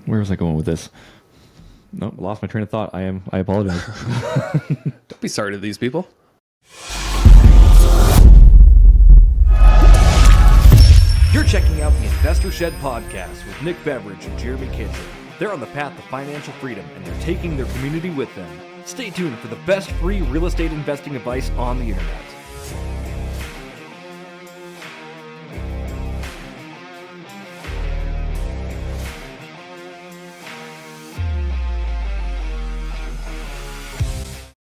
Where was I going with this? No, lost my train of thought. I apologize. Don't be sorry to these people. You're checking out the Investor Shed podcast with Nick Beveridge and Jeremy Kitchen. They're on the path to financial freedom, and they're taking their community with them. Stay tuned for the best free real estate investing advice on the internet.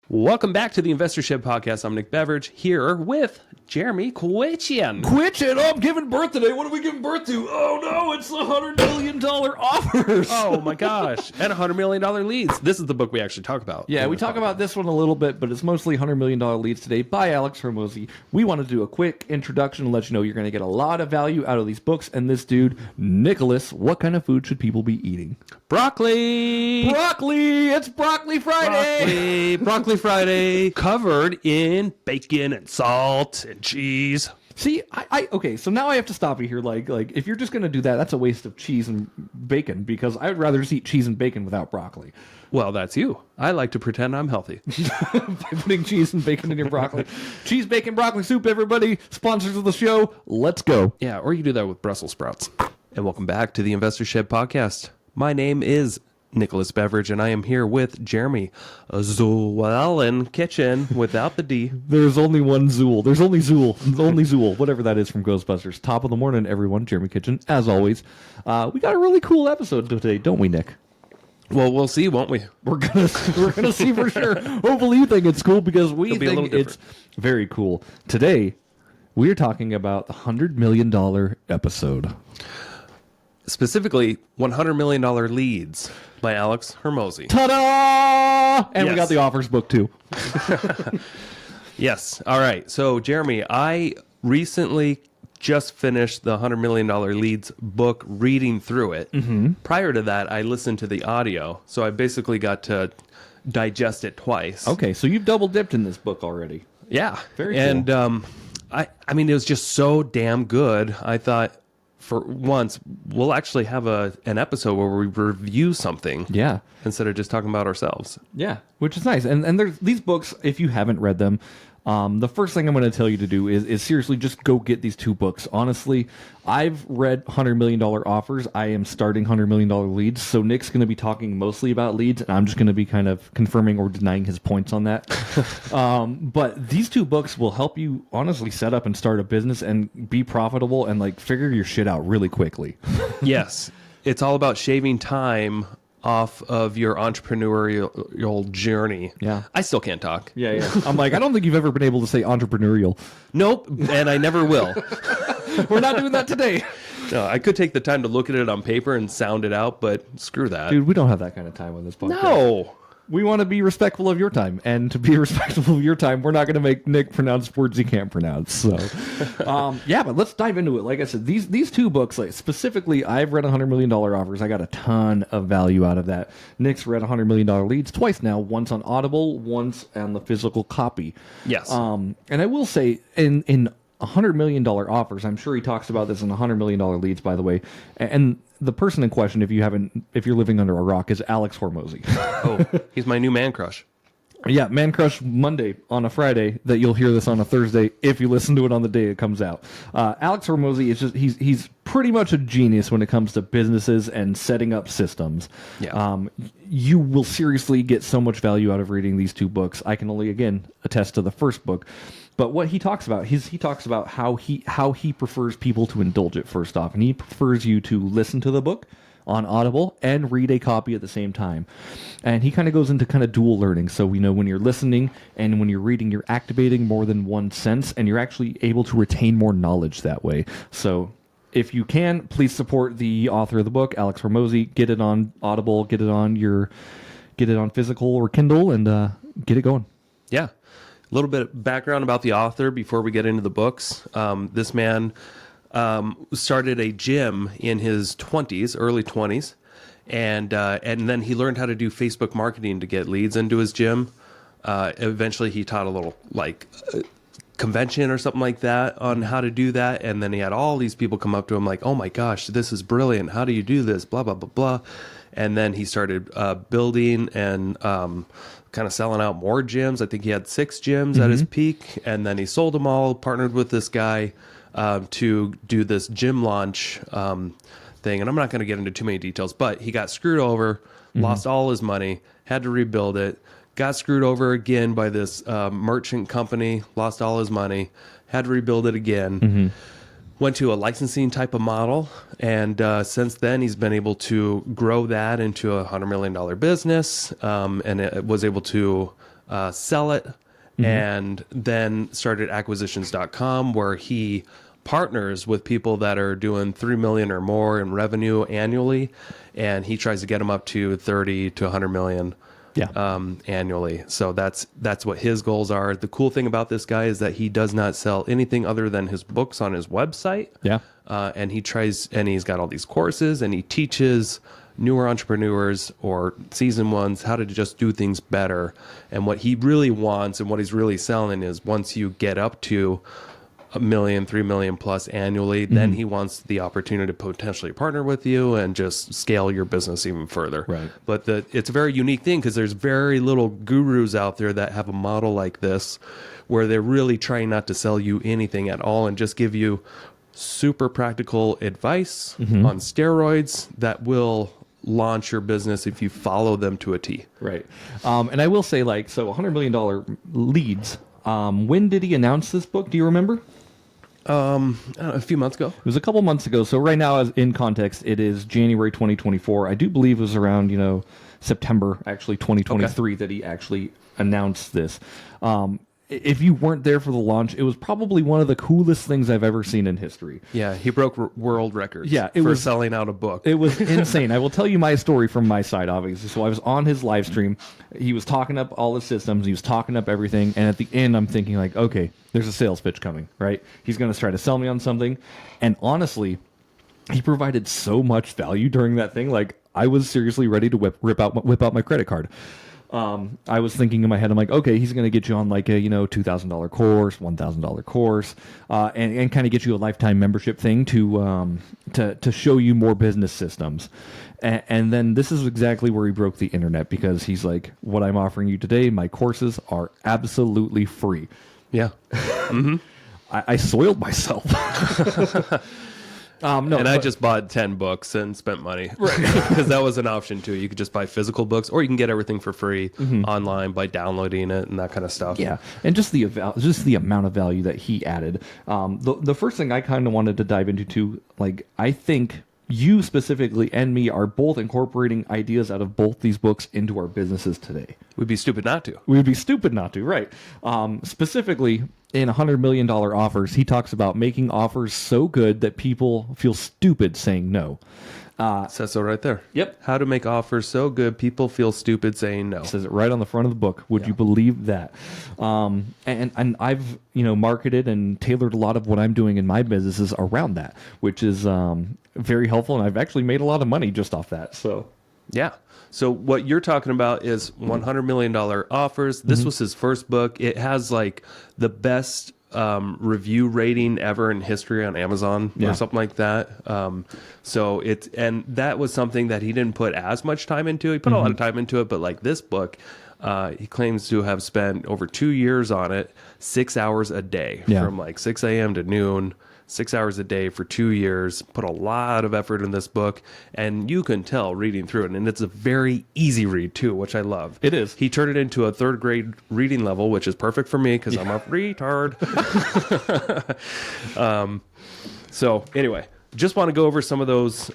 Welcome back to the Investor Shed podcast. I'm Nick Beveridge here with Jeremy Kitchen. Quitchin'! I'm giving birth today. What are we giving birth to? Oh no, it's the $100 million offers. Oh my gosh. And $100 million leads. This is the book we actually talk about. Yeah, we talk about this one a little bit, but it's mostly $100 million leads today by Alex Hormozi. We want to do a quick introduction and let you know you're going to get a lot of value out of these books. And this dude, Nicholas, what kind of food should people be eating? Broccoli! Broccoli! It's Broccoli Friday! Broccoli Friday. Covered in bacon and salt and cheese. See, okay, so now I have to stop you here. Like, if you're just going to do that, that's a waste of cheese and bacon, because I would rather just eat cheese and bacon without broccoli. Well, that's you. I like to pretend I'm healthy. By putting cheese and bacon in your broccoli. Cheese, bacon, broccoli soup, everybody. Sponsors of the show. Let's go. Yeah, or you do that with Brussels sprouts. And welcome back to the Investor Shed podcast. My name is Nicholas Beveridge, and I am here with Jeremy Zool Kitchen without the D. There's only one Zool. There's only Zool. Only Zool. Whatever that is from Ghostbusters. Top of the morning, everyone. Jeremy Kitchen, as always. We got a really cool episode today, don't we, Nick? Well, we'll see, won't we? We're gonna see for sure. Hopefully you think it's cool, because we think it's very cool. Today, we are talking about the $100 million episode. Specifically, $100 million leads by Alex Hormozi. Ta-da! And Yes. we got the offers book, too. Yes. All right. So, Jeremy, I recently just finished the $100 million leads book, reading through it. Mm-hmm. Prior to that, I listened to the audio, so I basically got to digest it twice. Okay, so you've double dipped in this book already. Yeah. Very cool. And I mean, it was just so damn good. I thought, for once, we'll actually have an episode where we review something. Yeah. Instead of just talking about ourselves. Yeah, which is nice. And there's these books, if you haven't read them, the first thing I'm going to tell you to do is seriously just go get these two books. Honestly, I've read $100 million offers. I am starting $100 million leads. So Nick's going to be talking mostly about leads, and I'm just going to be kind of confirming or denying his points on that. But these two books will help you honestly set up and start a business and be profitable and like figure your shit out really quickly. Yes. It's all about shaving time off of your entrepreneurial journey. Yeah. I still can't talk. Yeah. I'm like, I don't think you've ever been able to say entrepreneurial. Nope. And I never will. We're not doing that today. No, I could take the time to look at it on paper and sound it out, but screw that. Dude, we don't have that kind of time on this podcast. No. We want to be respectful of your time, and to be respectful of your time, we're not going to make Nick pronounce words he can't pronounce. So, yeah, but let's dive into it. Like I said, these two books, like specifically, I've read $100 million offers. I got a ton of value out of that. Nick's read $100 million leads twice now, once on Audible, once on the physical copy. Yes. And I will say, in $100 million offers, I'm sure he talks about this in $100 million leads, by the way, and the person in question, if you're living under a rock, is Alex Hormozi. Oh, he's my new man crush. Yeah, Man Crush Monday on a Friday, that you'll hear this on a Thursday if you listen to it on the day it comes out. Alex Hormozi is just, he's pretty much a genius when it comes to businesses and setting up systems. Yeah. You will seriously get so much value out of reading these two books. I can only, again, attest to the first book. But what he talks about, he talks about how he prefers people to indulge it first off. And he prefers you to listen to the book on Audible and read a copy at the same time. And he kind of goes into kind of dual learning. So, when you're listening and when you're reading, you're activating more than one sense, and you're actually able to retain more knowledge that way. So if you can, please support the author of the book, Alex Hormozi. Get it on Audible, get it on physical or Kindle, and get it going. Yeah. A little bit of background about the author before we get into the books. This man started a gym in his 20s, early 20s, and then he learned how to do Facebook marketing to get leads into his gym. Eventually, he taught a little convention or something like that on how to do that. And then he had all these people come up to him like, oh my gosh, this is brilliant. How do you do this? Blah, blah, blah, blah. And then he started building and kind of selling out more gyms. I think he had 6 gyms at his peak. And then he sold them all, partnered with this guy to do this gym launch thing. And I'm not going to get into too many details, but he got screwed over, lost all his money, had to rebuild it, got screwed over again by this merchant company, lost all his money, had to rebuild it again. Went to a licensing type of model, and since then he's been able to grow that into a $100 million business, and it was able to sell it, and then started acquisitions.com, where he partners with people that are doing 3 million or more in revenue annually, and he tries to get them up to 30 to 100 million annually. So that's what his goals are. The cool thing about this guy is that he does not sell anything other than his books on his website. And he's got all these courses, and he teaches newer entrepreneurs or seasoned ones how to just do things better. And what he really wants and what he's really selling is, once you get up to $1 million, 3 million plus annually, then he wants the opportunity to potentially partner with you and just scale your business even further. Right. But it's a very unique thing, because there's very little gurus out there that have a model like this, where they're really trying not to sell you anything at all and just give you super practical advice on steroids that will launch your business if you follow them to a T. Right. And I will say, like, so $100 million leads. When did he announce this book? Do you remember? I don't know, a few months ago. It was a couple months ago. So right now, as in context, it is January 2024. I do believe it was around, September, actually 2023, that he actually announced this. If you weren't there for the launch, it was probably one of the coolest things I've ever seen in history. Yeah, he broke world records for selling out a book. It was insane. I will tell you my story from my side, obviously. So I was on his live stream. He was talking up all the systems. He was talking up everything. And at the end, I'm thinking like, okay, there's a sales pitch coming, right? He's going to try to sell me on something. And honestly, he provided so much value during that thing. Like, I was seriously ready to whip out my credit card. I was thinking in my head, I'm like, okay, he's going to get you on like a, $2,000 course, $1,000 course, and kind of get you a lifetime membership thing to show you more business systems. And then this is exactly where he broke the internet, because he's like, what I'm offering you today, my courses are absolutely free. Yeah. I soiled myself. I just bought 10 books and spent money, because that was an option too. You could just buy physical books, or you can get everything for free online by downloading it and that kind of stuff. Yeah, and just the amount of value that he added. The first thing I kind of wanted to dive into too, like, I think you specifically and me are both incorporating ideas out of both these books into our businesses today. We'd be stupid not to. We would be stupid not to, right? Specifically, in $100 million offers, he talks about making offers so good that people feel stupid saying no. Says so right there. Yep. How to make offers so good people feel stupid saying no. Says it right on the front of the book. Would you believe that? And I've marketed and tailored a lot of what I'm doing in my businesses around that, which is very helpful, and I've actually made a lot of money just off that. So yeah. So what you're talking about is $100 million offers. This was his first book. It has like the best review rating ever in history on Amazon or something like that. So and that was something that he didn't put as much time into. He put a lot of time into it, but like this book, he claims to have spent over 2 years on it, 6 hours a day from like 6 a.m. to noon. 6 hours a day for 2 years, put a lot of effort in this book, and you can tell reading through it. And it's a very easy read too, which I love. It is. He turned it into a 3rd grade reading level, which is perfect for me because I'm a retard. So anyway, just want to go over some of those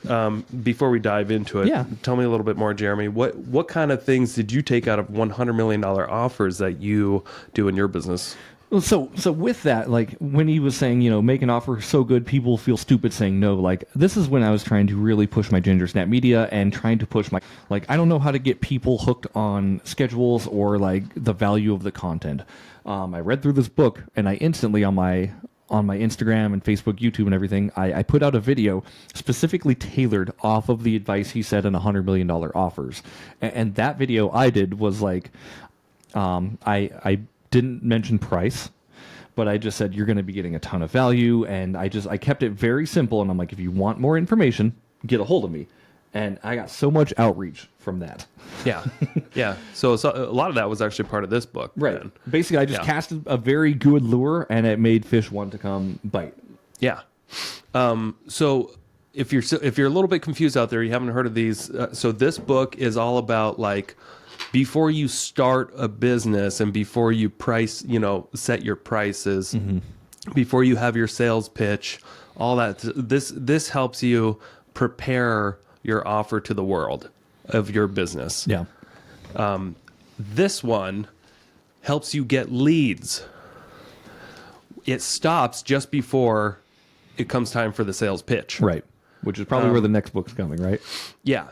before we dive into it. Yeah. Tell me a little bit more, Jeremy. What kind of things did you take out of $100 million offers that you do in your business? So with that, like when he was saying, make an offer so good people feel stupid saying no, like this is when I was trying to really push my Ginger Snap Media and trying to push my, like, I don't know how to get people hooked on schedules or like the value of the content. I read through this book and I instantly on my Instagram and Facebook, YouTube and everything, I put out a video specifically tailored off of the advice he said in $100 million offers. And that video I did was like, I didn't mention price, but I just said, you're going to be getting a ton of value. And I kept it very simple. And I'm like, if you want more information, get a hold of me. And I got so much outreach from that. Yeah. Yeah. So a lot of that was actually part of this book. Right. Then. Basically, I just casted a very good lure, and it made fish want to come bite. Yeah. So if you're a little bit confused out there, you haven't heard of these. So this book is all about like before you start a business and before you price, set your prices, before you have your sales pitch, all that. This helps you prepare your offer to the world of your business. Yeah. This one helps you get leads. It stops just before it comes time for the sales pitch. Right. Which is probably where the next book's coming, right? Yeah.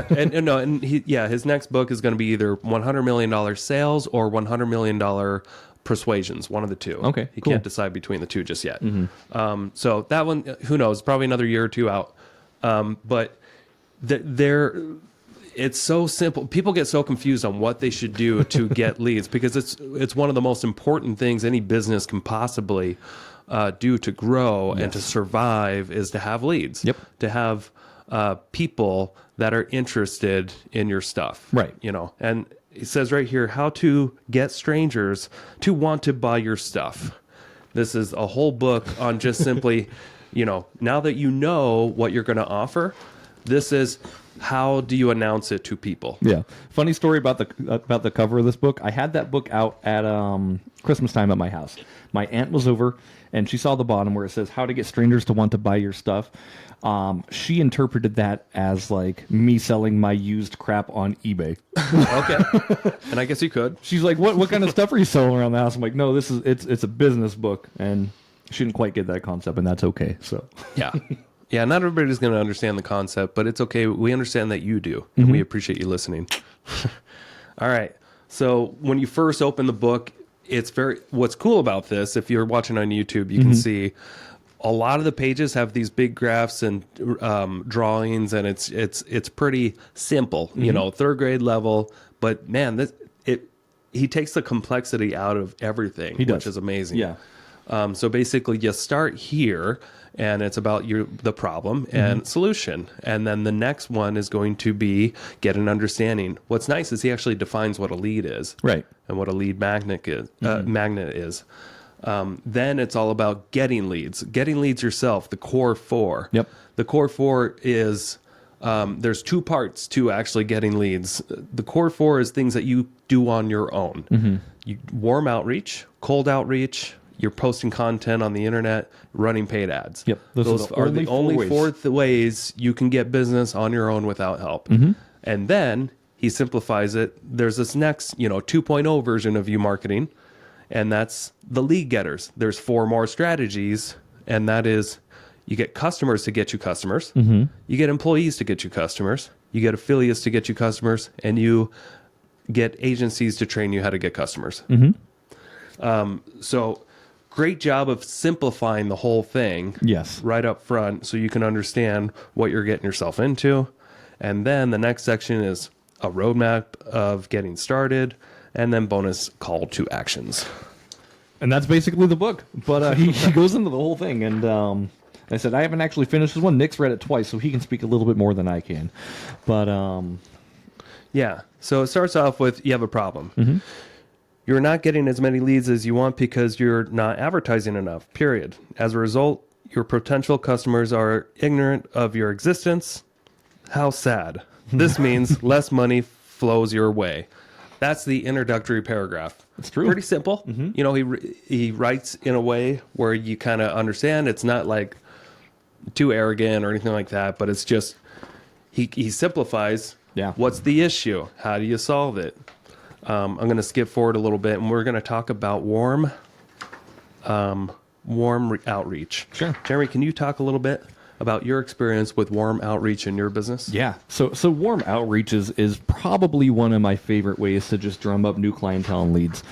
His next book is going to be either $100 million sales or $100 million persuasions, one of the two. Okay, He cool. can't decide between the two just yet. So that one, who knows, probably another year or two out. But it's so simple. People get so confused on what they should do to get leads because it's one of the most important things any business can possibly do to grow and to survive is to have leads. Yep. To have people that are interested in your stuff. Right. And it says right here how to get strangers to want to buy your stuff. This is a whole book on just simply, now that you know what you're going to offer, this is how do you announce it to people? Yeah. Funny story about the cover of this book. I had that book out at Christmas time at my house. My aunt was over, and she saw the bottom where it says how to get strangers to want to buy your stuff. She interpreted that as like me selling my used crap on eBay. Okay. And I guess you could. She's like, what kind of stuff are you selling around the house? I'm like, no, it's a business book. And she didn't quite get that concept, and that's okay. So Yeah. Yeah, not everybody's going to understand the concept, but it's okay. We understand that you do, and we appreciate you listening. All right. So when you first open the book, what's cool about this, if you're watching on YouTube, you can see a lot of the pages have these big graphs and drawings, and it's pretty simple, third grade level. But man, he takes the complexity out of everything, which is amazing. Yeah. So basically, you start here, and it's about the problem and solution. And then the next one is going to be get an understanding. What's nice is he actually defines what a lead is. Right. And what a lead magnet is. Then it's all about getting leads. Getting leads yourself, the core four. Yep. The core four is, there's two parts to actually getting leads. The core four is things that you do on your own. You warm outreach, cold outreach, you're posting content on the internet, running paid ads. Yep. Those are the only four ways you can get business on your own without help. And then he simplifies it. There's this next, 2.0 version of you marketing, and that's the lead getters. There's 4 more strategies, and that is you get customers to get you customers. You get employees to get you customers. You get affiliates to get you customers, and you get agencies to train you how to get customers. So great job of simplifying the whole thing. Yes. Right up front so you can understand what you're getting yourself into. And then the next section is a roadmap of getting started, and then bonus call to actions. And that's basically the book. But he goes into the whole thing. And I said, I haven't actually finished this one. Nick's read it twice, so he can speak a little bit more than I can. But yeah. So it starts off with you have a problem. You're not getting as many leads as you want because you're not advertising enough, period. As a result, your potential customers are ignorant of your existence. How sad. This means less money flows your way. That's the introductory paragraph. It's true. Pretty simple. He writes in a way where you kind of understand. It's not like too arrogant or anything like that, but it's just he simplifies. Yeah. What's the issue? How do you solve it? I'm going to skip forward a little bit, and we're going to talk about warm outreach. Sure. Jeremy, can you talk a little bit about your experience with warm outreach in your business? yeah. So warm outreach is probably one of my favorite ways to just drum up new clientele and leads.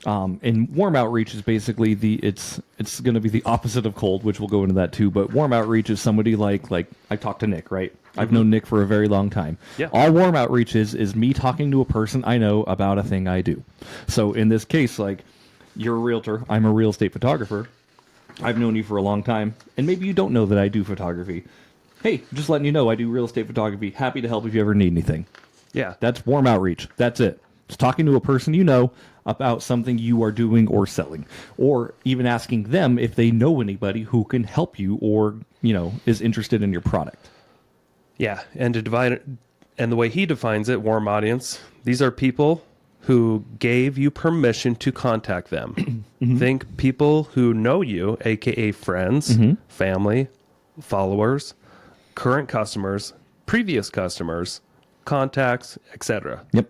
And warm outreach is basically it's going to be the opposite of cold, which we'll go into that too. But warm outreach is somebody like I talked to Nick, right? I've known Nick for a very long time. Yeah. All warm outreach is me talking to a person I know about a thing I do. So in this case, like you're a realtor. I'm a real estate photographer. I've known you for a long time, and maybe you don't know that I do photography. Hey, just letting you know I do real estate photography. Happy to help if you ever need anything. Yeah. That's warm outreach. That's it. It's talking to a person you know about something you are doing or selling, or even asking them if they know anybody who can help you or, is interested in your product. Yeah. And to divide it, and the way he defines it, warm audience, these are people who gave you permission to contact them. Think people who know you, aka friends, family, followers, current customers, previous customers, contacts, etc. Yep.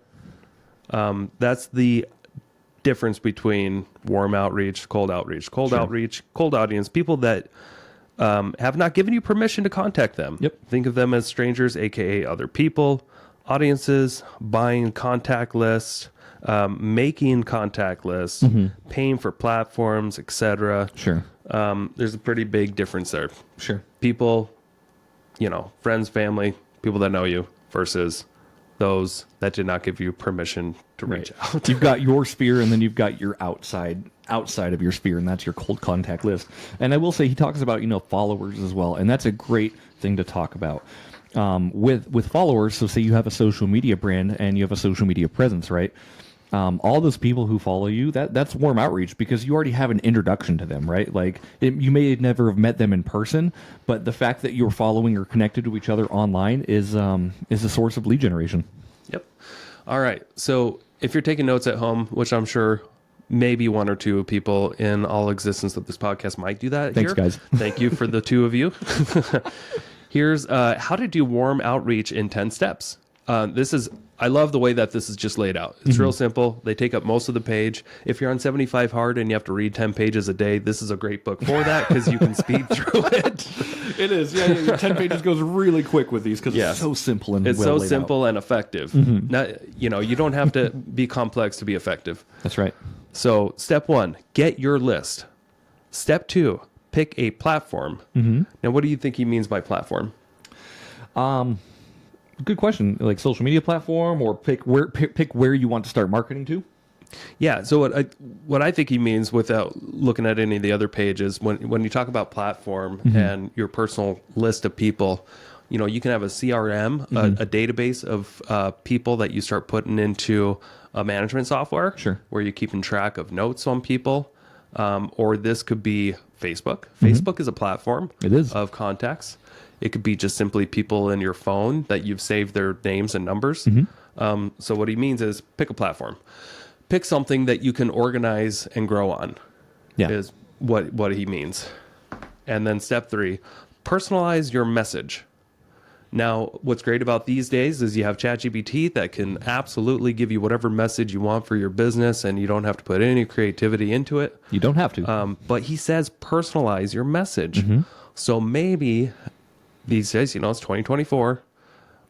That's the difference between warm outreach, cold outreach. Cold outreach, cold audience, people that have not given you permission to contact them. Yep. Think of them as strangers, aka other people. Audiences, buying contact lists, making contact lists, paying for platforms, etc. Sure. There's a pretty big difference there. Sure. People, friends, family, people that know you versus those that did not give you permission to reach out. You've got your sphere, and then you've got your outside of your sphere, and that's your cold contact list. And I will say he talks about followers as well, and that's a great thing to talk about. With followers, so say you have a social media brand and you have a social media presence, right? All those people who follow you, that's warm outreach because you already have an introduction to them, right? Like you may never have met them in person, but the fact that you're following or connected to each other online is a source of lead generation. Yep. All right. So if you're taking notes at home, which I'm sure maybe one or two people in all existence of this podcast might do that. Thanks, guys. Thank you for the two of you. Here's how to do warm outreach in 10 steps. I love the way that this is just laid out. It's real simple. They take up most of the page. If you're on 75 hard and you have to read 10 pages a day, this is a great book for that because you can speed through it. It is. Yeah. 10 pages goes really quick with these because it's so simple and it's well so laid simple out. And effective. Not, you don't have to be complex to be effective. That's right. So step 1, get your list. Step 2, pick a platform. Now, what do you think he means by platform? Good question. Like social media platform, or pick where you want to start marketing to. Yeah. So what I think he means, without looking at any of the other pages, when you talk about platform and your personal list of people, you can have a CRM, a database of people that you start putting into a management software. Sure. Where you're keeping track of notes on people, or this could be Facebook. Facebook is a platform. It is. Of contacts. It could be just simply people in your phone that you've saved their names and numbers. So what he means is pick a platform. Pick something that you can organize and grow on. Yeah. Is what he means. And then step 3, personalize your message. Now, what's great about these days is you have ChatGPT that can absolutely give you whatever message you want for your business, and you don't have to put any creativity into it. You don't have to. But he says personalize your message. So maybe these days, it's 2024,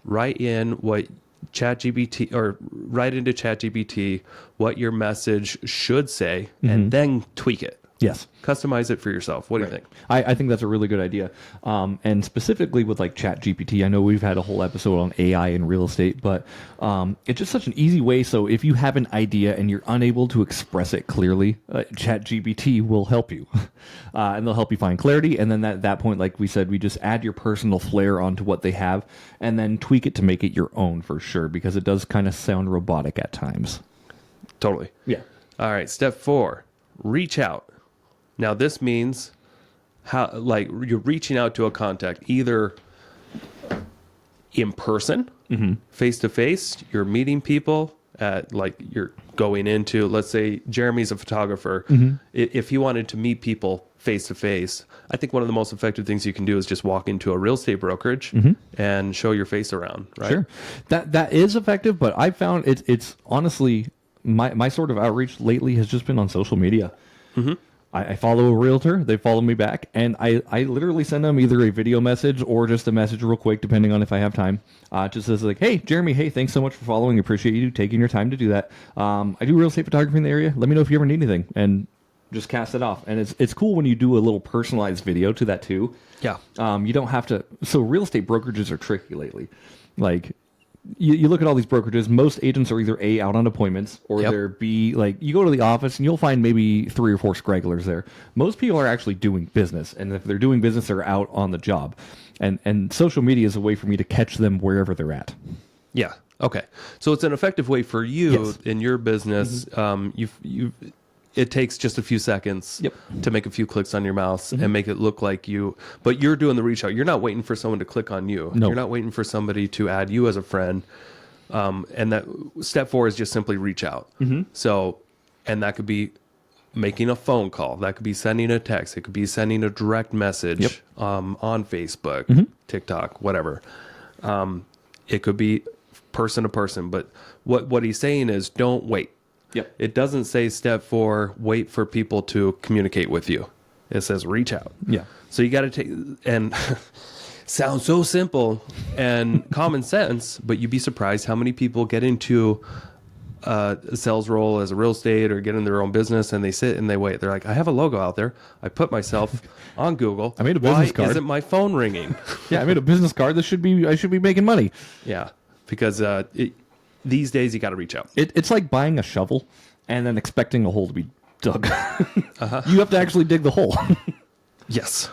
write in what ChatGPT, or write into ChatGPT what your message should say, and then tweak it. Yes. Customize it for yourself. What do you think? I think that's a really good idea. And specifically with like ChatGPT, I know we've had a whole episode on AI in real estate, but it's just such an easy way. So if you have an idea and you're unable to express it clearly, ChatGPT will help you. And they'll help you find clarity. And then at that point, like we said, we just add your personal flair onto what they have and then tweak it to make it your own for sure, because it does kind of sound robotic at times. Totally. Yeah. All right. Step 4, reach out. Now, this means you're reaching out to a contact, either in person, face to face, you're meeting people at, you're going into, let's say Jeremy's a photographer. If he wanted to meet people face to face, I think one of the most effective things you can do is just walk into a real estate brokerage and show your face around, right? Sure. That is effective, but I found it's honestly, my sort of outreach lately has just been on social media. I follow a realtor, they follow me back, and I literally send them either a video message or just a message real quick, depending on if I have time. Just says like, hey, Jeremy, hey, thanks so much for following. Appreciate you taking your time to do that. I do real estate photography in the area. Let me know if you ever need anything. And just cast it off. And it's cool when you do a little personalized video to that too. Yeah. You don't have to. So real estate brokerages are tricky lately. Like, you look at all these brokerages, most agents are either A, out on appointments, or Yep. they're B, like, you go to the office and you'll find maybe 3 or 4 stragglers there. Most people are actually doing business, and if they're doing business, they're out on the job. And social media is a way for me to catch them wherever they're at. Yeah. Okay. So it's an effective way for you Yes. in your business. It takes just a few seconds Yep. to make a few clicks on your mouse and make it look like you, but you're doing the reach out. You're not waiting for someone to click on you. No. You're not waiting for somebody to add you as a friend. And that step 4 is just simply reach out. So, and that could be making a phone call. That could be sending a text. It could be sending a direct message Yep. on Facebook, TikTok, whatever. It could be person to person. But what he's saying is don't wait. Yep. It doesn't say step 4, wait for people to communicate with you. It says reach out. Yeah. So you got to take, and sounds so simple and common sense, but you'd be surprised how many people get into a sales role as a real estate or get in their own business and they sit and they wait. They're like, I have a logo out there. I put myself on Google. I made a business Why card. isn't my phone ringing? Yeah, I made a business card. I should be making money. Yeah. Because these days you got to reach out. It's like buying a shovel and then expecting a hole to be dug. You have to actually dig the hole. Yes.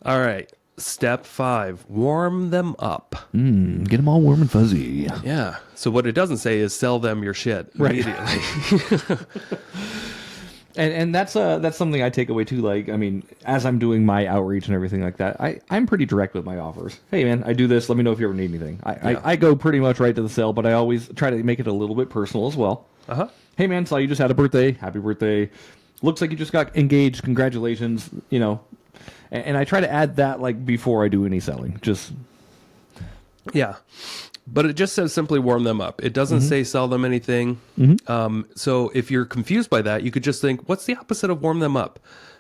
All right. Step 5, warm them up. Get them all warm and fuzzy. Yeah. So what it doesn't say is sell them your shit immediately. And that's something I take away too. Like, I mean, as I'm doing my outreach and everything like that, I'm pretty direct with my offers. Hey man, I do this. Let me know if you ever need anything. I go pretty much right to the sale, but I always try to make it a little bit personal as well. Hey man, saw you just had a birthday. Happy birthday. Looks like you just got engaged. Congratulations. You know, and I try to add that like before I do any selling. Just Yeah. But it just says simply warm them up. It doesn't say sell them anything. So if you're confused by that, you could just think, what's the opposite of warm them up?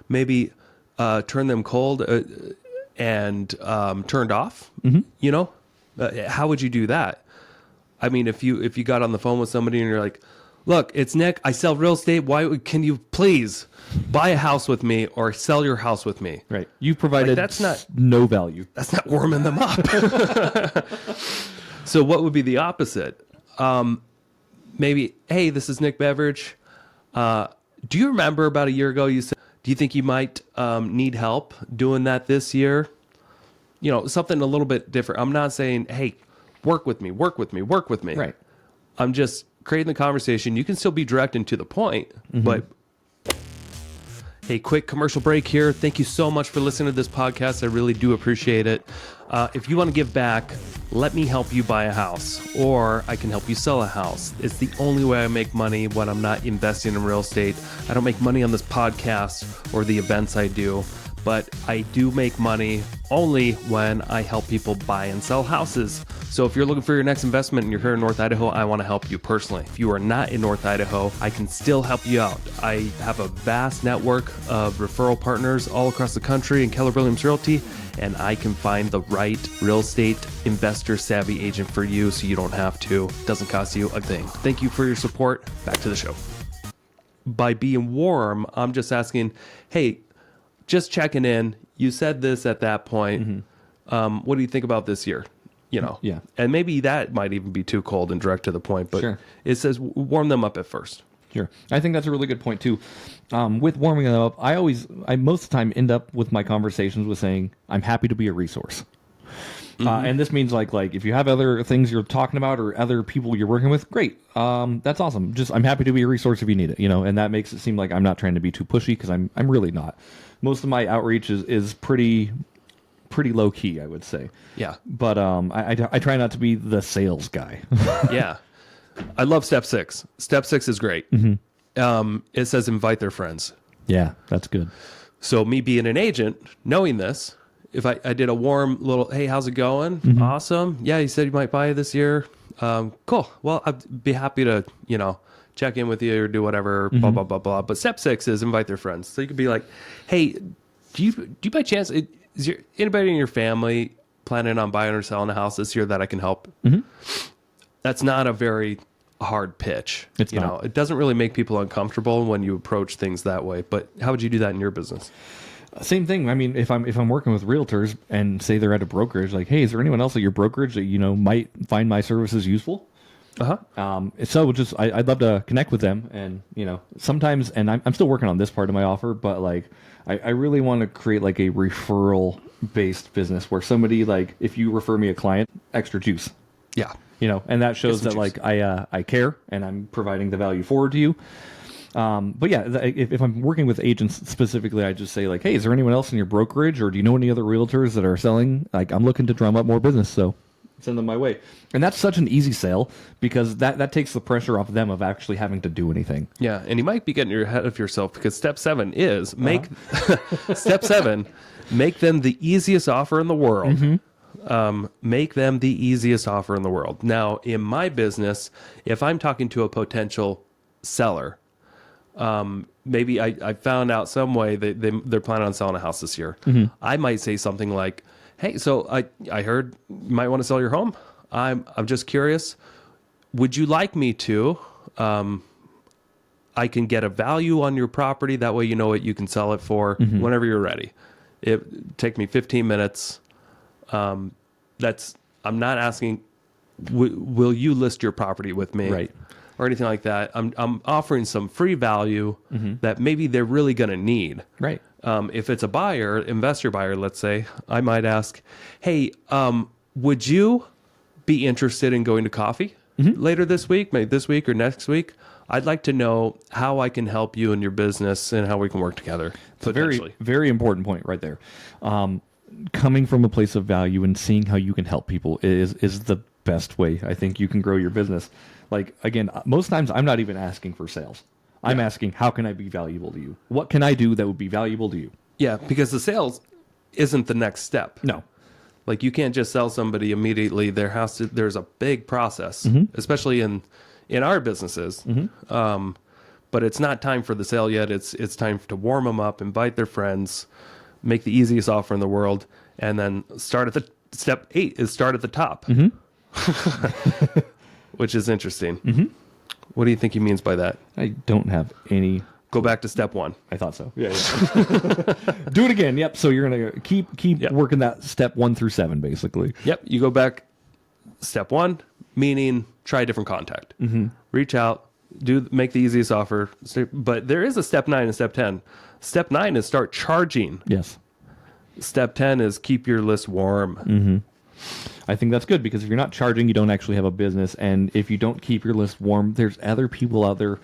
Maybe turn them cold and turned off. You know, how would you do that? I mean, if you got on the phone with somebody and you're like, look, it's Nick. I sell real estate. Why can you please buy a house with me or sell your house with me? right. You've provided that's not- no value. That's not warming them up. So what would be the opposite? Maybe, hey, this is Nick Beveridge. Do you remember about a year ago you said, do you think you might need help doing that this year? You know, something a little bit different. I'm not saying, hey, work with me. Right. I'm just creating the conversation. You can still be direct and to the point, but a quick commercial break here. Thank you so much for listening to this podcast. I really do appreciate it. If you want to give back, let me help you buy a house, or I can help you sell a house. It's the only way I make money when I'm not investing in real estate. I don't make money on this podcast or the events I do, but I do make money only when I help people buy and sell houses. So if you're looking for your next investment and you're here in North Idaho, I want to help you personally. If you are not in North Idaho, I can still help you out. I have a vast network of referral partners all across the country in Keller Williams Realty, and I can find the right real estate investor savvy agent for you so you don't have to. It doesn't cost you a thing. Thank you for your support. Back to the show. By being warm, I'm just asking, hey, just checking in. You said this at that point. What do you think about this year? You know, Yeah. And maybe that might even be too cold and direct to the point, but Sure. It says warm them up at first. Sure. I think that's a really good point too. With warming them up, I most of the time end up with my conversations with saying, I'm happy to be a resource. And this means like if you have other things you're talking about or other people you're working with, great. That's awesome. Just, I'm happy to be a resource if you need it, you know, and that makes it seem like I'm not trying to be too pushy, because I'm really not. Most of my outreach is pretty low key, I would say. Yeah. But I try not to be the sales guy. Yeah. I love step 6. Step 6 is great. It says invite their friends. Yeah, that's good. So me being an agent, knowing this, if I did a warm little, hey, how's it going? Awesome. Yeah, you said you might buy it this year. Cool. Well, I'd be happy to, you know, check in with you or do whatever, blah, blah, blah, blah. But step 6 is invite their friends. So you could be like, hey, do you by chance, is anybody in your family planning on buying or selling a house this year that I can help? That's not a very hard pitch. It's you not. know, it doesn't really make people uncomfortable when you approach things that way. But how would you do that in your business? Same thing. I mean, if I'm working with realtors and say they're at a brokerage, like, hey, is there anyone else at your brokerage that might find my services useful? So just I'd love to connect with them, and sometimes, and I'm still working on this part of my offer, but like I really want to create like a referral based business where somebody, like, if you refer me a client, extra juice. Yeah. And that shows that juice. like I care and I'm providing the value forward to you. But yeah, if I'm working with agents specifically, I just say like, hey, is there anyone else in your brokerage, or do you know any other realtors that are selling? Like, I'm looking to drum up more business, so send them my way. And that's such an easy sale, because that takes the pressure off them of actually having to do anything. Yeah, and you might be getting ahead of yourself, because step 7 is step 7, make them the easiest offer in the world. Make them the easiest offer in the world. Now, in my business, if I'm talking to a potential seller, maybe I found out some way that they're planning on selling a house this year. I might say something like, hey, so I heard you might want to sell your home. I'm just curious. Would you like me to? I can get a value on your property. That way you know what you can sell it for whenever you're ready. It take me 15 minutes. I'm not asking, will you list your property with me? Right. Or anything like that. I'm offering some free value that maybe they're really going to need. Right. If it's a buyer, investor buyer, let's say, I might ask, hey, would you be interested in going to coffee later this week, maybe this week or next week? I'd like to know how I can help you in your business and how we can work together. It's a very, very important point right there. Coming from a place of value and seeing how you can help people is the best way I think you can grow your business. Like, again, most times I'm not even asking for sales. I'm asking, how can I be valuable to you? What can I do that would be valuable to you? Yeah, because the sales isn't the next step. No. Like, you can't just sell somebody immediately. There's a big process, especially in our businesses. But it's not time for the sale yet. It's time to warm them up, invite their friends, make the easiest offer in the world, and then step 8 is start at the top. Which is interesting. What do you think he means by that? I don't have any. Go back to step 1. I thought so. Yeah. Do it again. Yep. So you're going to keep working that step 1 through 7, basically. Yep. You go back. Step 1, meaning try a different contact. Reach out. Make the easiest offer. But there is a step 9 and step 10. Step 9 is start charging. Yes. Step 10 is keep your list warm. I think that's good, because if you're not charging, you don't actually have a business. And if you don't keep your list warm, there's other people out there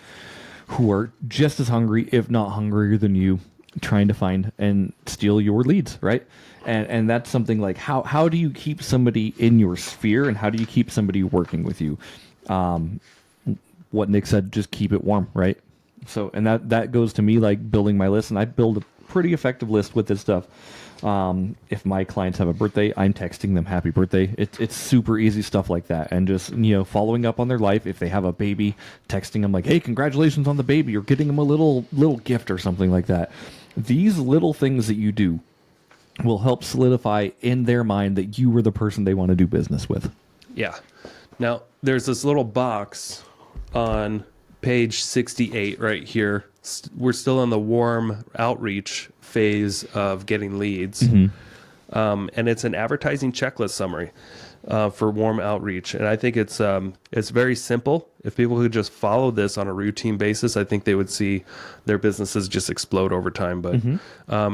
who are just as hungry, if not hungrier than you, trying to find and steal your leads, right? And that's something like, how do you keep somebody in your sphere, and how do you keep somebody working with you? What Nick said, just keep it warm, right? So, and that goes to me like building my list, and I build a pretty effective list with this stuff. If my clients have a birthday, I'm texting them happy birthday. It's super easy stuff like that. And just, following up on their life. If they have a baby, texting them like, hey, congratulations on the baby, or getting them a little gift or something like that. These little things that you do will help solidify in their mind that you were the person they want to do business with. Yeah. Now, there's this little box on page 68 right here. We're still in the warm outreach phase of getting leads. And it's an advertising checklist summary for warm outreach. And I think it's very simple. If people could just follow this on a routine basis, I think they would see their businesses just explode over time. But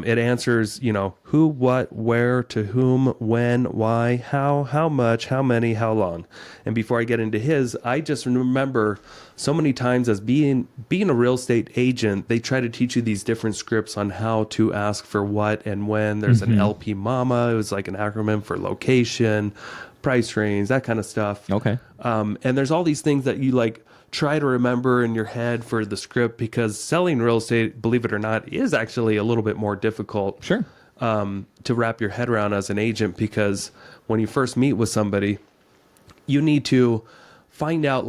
it answers, who, what, where, to whom, when, why, how much, how many, how long. And before I get into his, I just remember so many times as being a real estate agent, they try to teach you these different scripts on how to ask for what and when. There's an LP MAMA. It was like an acronym for location, price range, that kind of stuff. Okay. And there's all these things that you try to remember in your head for the script, because selling real estate, believe it or not, is actually a little bit more difficult. Sure. To wrap your head around as an agent, because when you first meet with somebody, you need to find out,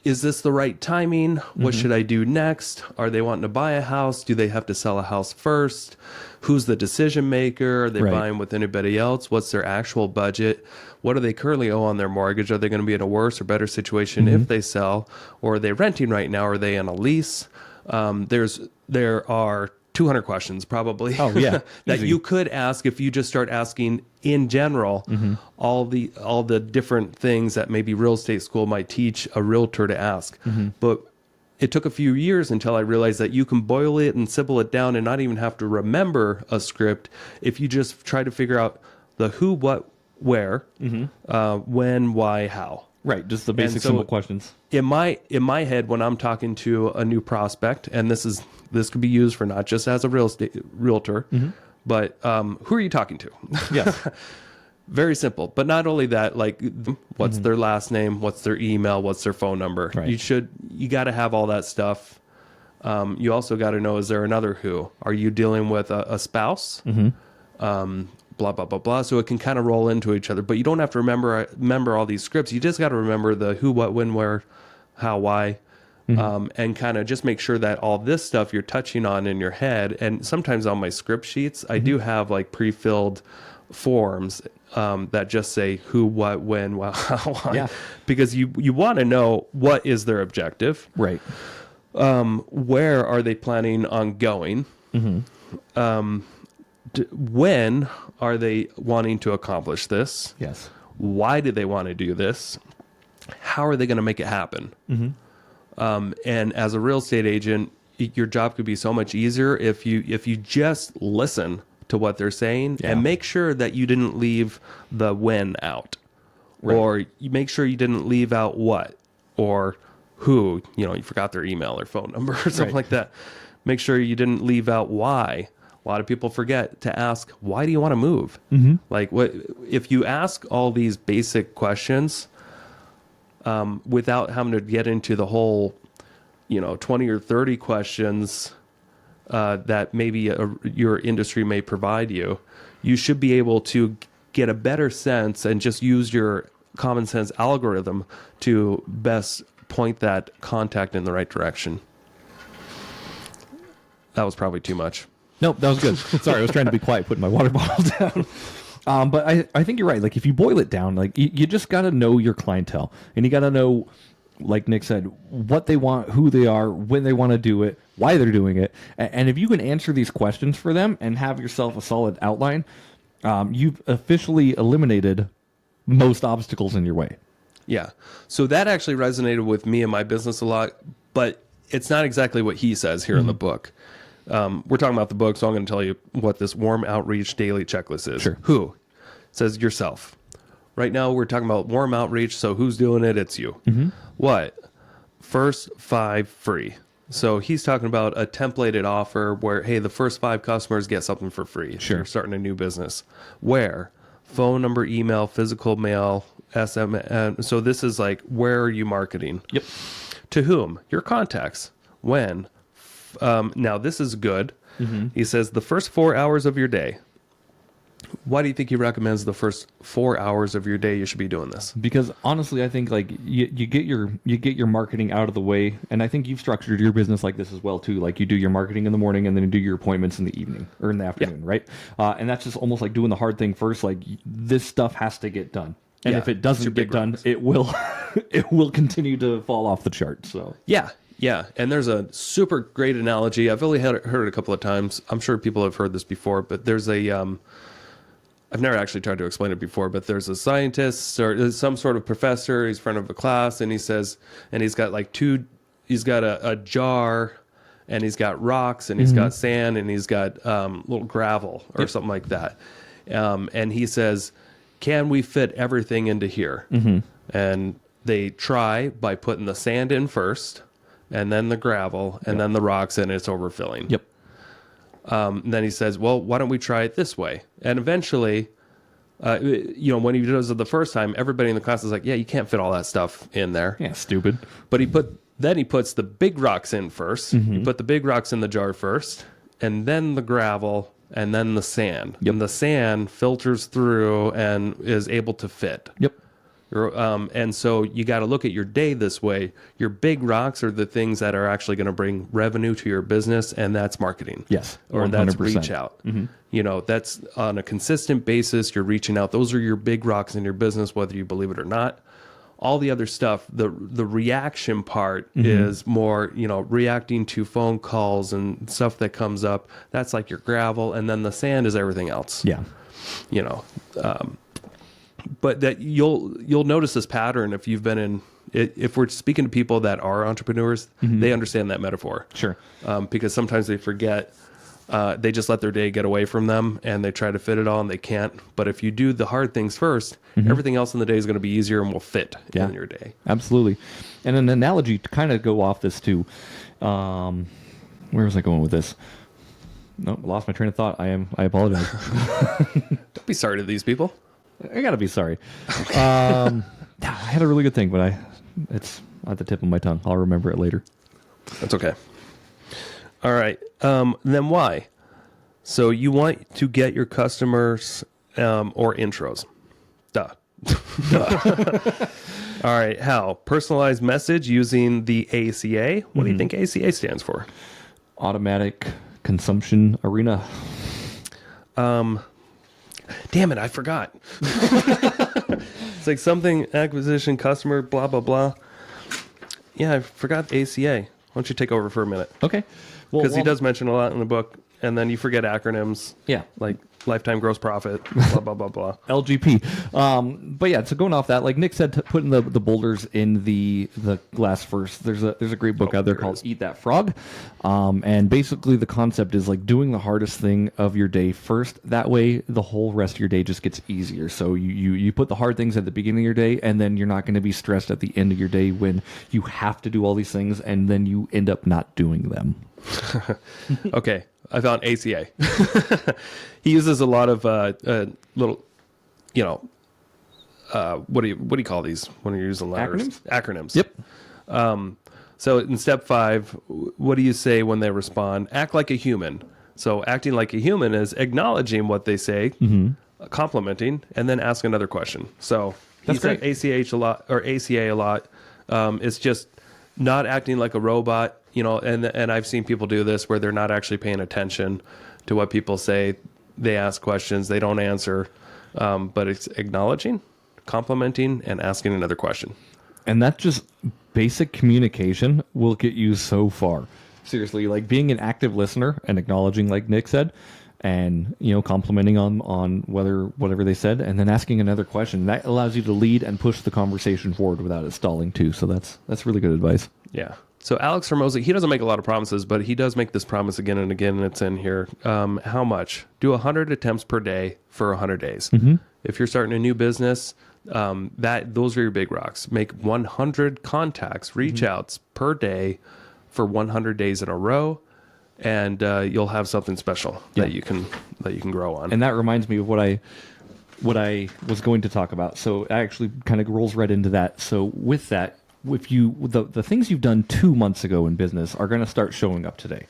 is this the right timing? What should I do next? Are they wanting to buy a house? Do they have to sell a house first? Who's the decision maker? Are they buying with anybody else? What's their actual budget? What do they currently owe on their mortgage? Are they going to be in a worse or better situation if they sell? Or are they renting right now? Are they on a lease? There are 200 questions probably. Oh, yeah. that Easy. you could ask if you just start asking in general all the different things that maybe real estate school might teach a realtor to ask. But it took a few years until I realized that you can boil it and simple it down and not even have to remember a script if you just try to figure out the who, what, where, when, why, how. Right, just the basic And so simple questions. In my head, when I'm talking to a new prospect, and this could be used for not just as a realtor, but who are you talking to? Yes. Very simple. But not only that, like what's their last name, what's their email, what's their phone number. Right. You got to have all that stuff. You also got to know, is there another who? Are you dealing with a spouse? Blah, blah, blah, blah. So it can kind of roll into each other. But you don't have to remember all these scripts. You just got to remember the who, what, when, where, how, why. And kind of just make sure that all this stuff you're touching on in your head. And sometimes on my script sheets, I do have like pre-filled forms that just say who, what, when, how, why. Yeah. Because you want to know what is their objective. Right. Where are they planning on going? When are they wanting to accomplish this? Yes. Why do they want to do this? How are they going to make it happen? And as a real estate agent, your job could be so much easier if you just listen to what they're saying and make sure that you didn't leave the when out, or you make sure you didn't leave out what or who. You forgot their email or phone number or something like that. Make sure you didn't leave out why. A lot of people forget to ask, why do you want to move? Like, what if you ask all these basic questions without having to get into the whole, 20 or 30 questions that maybe your industry may provide you, you should be able to get a better sense and just use your common sense algorithm to best point that contact in the right direction. That was probably too much. Nope, that was good. Sorry, I was trying to be quiet, putting my water bottle down. But I think you're right. Like, if you boil it down, like, you just got to know your clientele. And you got to know, like Nick said, what they want, who they are, when they want to do it, why they're doing it. And if you can answer these questions for them and have yourself a solid outline, you've officially eliminated most obstacles in your way. Yeah. So that actually resonated with me and my business a lot, but it's not exactly what he says here in the book. We're talking about the book, so I'm going to tell you what this warm outreach daily checklist is. Sure. Who? It says yourself. Right now, we're talking about warm outreach, so who's doing it? It's you. What? First 5 free. So he's talking about a templated offer where, hey, the first 5 customers get something for free. Sure. You're starting a new business. Where? Phone number, email, physical mail, SMS. So this is like, where are you marketing? Yep. To whom? Your contacts. When? Now, this is good. He says the first 4 hours of your day. Why do you think he recommends the first 4 hours of your day you should be doing this? Because honestly, I think like you get your marketing out of the way, and I think you've structured your business like this as well too. Like, you do your marketing in the morning, and then you do your appointments in the evening or in the afternoon, right? And that's just almost like doing the hard thing first. Like, this stuff has to get done, and if it doesn't get done, it will it will continue to fall off the chart. So Yeah, and there's a super great analogy. I've only heard it a couple of times. I'm sure people have heard this before, but there's a I've never actually tried to explain it before, but there's a scientist or some sort of professor. He's in front of a class, and he says, and he's got like he's got a jar, and he's got rocks, and he's got sand, and he's got little gravel or something like that. And he says, can we fit everything into here? And they try by putting the sand in first, and then the gravel, and then the rocks, and it's overfilling. Yep. And then he says, well, why don't we try it this way? And eventually, when he does it the first time, everybody in the class is like, yeah, you can't fit all that stuff in there. Yeah, stupid. But he puts the big rocks in first. He put the big rocks in the jar first, and then the gravel, and then the sand. Yep. And the sand filters through and is able to fit. Yep. And so you got to look at your day this way. Your big rocks are the things that are actually going to bring revenue to your business, and that's marketing. Yes, Or 100%. that's reach out. That's on a consistent basis. You're reaching out. Those are your big rocks in your business, whether you believe it or not. all the other stuff, the reaction part is more, reacting to phone calls and stuff that comes up. That's like your gravel, and then the sand is everything else. Yeah. But that you'll notice this pattern if you've been in. If we're speaking to people that are entrepreneurs, they understand that metaphor. Sure. Because sometimes they forget. They just let their day get away from them, and they try to fit it all, and they can't. But if you do the hard things first, everything else in the day is going to be easier and will fit in your day. Absolutely. And an analogy to kind of go off this too. Where was I going with this? No, lost my train of thought. I apologize. Don't be sorry to these people. I gotta be sorry. I had a really good thing, but it's at the tip of my tongue. I'll remember it later. That's okay. All right. Then why? So you want to get your customers or intros. Duh. All right. How? Personalized message using the ACA. What do you think ACA stands for? Automatic Consumption Arena. Damn it, I forgot. It's like something acquisition, customer, blah, blah, blah. Yeah, I forgot ACA. Why don't you take over for a minute? Okay. Because he does mention a lot in the book, and then you forget acronyms. Yeah. Like lifetime gross profit, blah, blah, blah, blah. LGP. But yeah, so going off that, like Nick said, putting the boulders in the glass first. There's a great book out there called Eat That Frog. And basically the concept is like doing the hardest thing of your day first. That way the whole rest of your day just gets easier. So you put the hard things at the beginning of your day, and then you're not going to be stressed at the end of your day when you have to do all these things and then you end up not doing them. Okay, I found ACA. He uses a lot of little, what do you call these when you're using letters? Acronyms. Yep. So in step 5, what do you say when they respond? Act like a human. So acting like a human is acknowledging what they say, complimenting, and then ask another question. So he said ACH a lot, or ACA a lot. It's just not acting like a robot. And I've seen people do this where they're not actually paying attention to what people say. They ask questions, they don't answer, but it's acknowledging, complimenting, and asking another question. And that's just basic communication will get you so far. Seriously, like being an active listener and acknowledging, like Nick said, and complimenting on whatever they said, and then asking another question. That allows you to lead and push the conversation forward without it stalling too. So that's really good advice. Yeah. So Alex Hormozi, he doesn't make a lot of promises, but he does make this promise again and again, and it's in here. How much? Do 100 attempts per day for 100 days. If you're starting a new business, those are your big rocks. Make 100 contacts, reach outs per day for 100 days in a row, and you'll have something special that you can grow on. And that reminds me of what I was going to talk about. So it actually kind of rolls right into that. So with that, if the things you've done 2 months ago in business are going to start showing up today,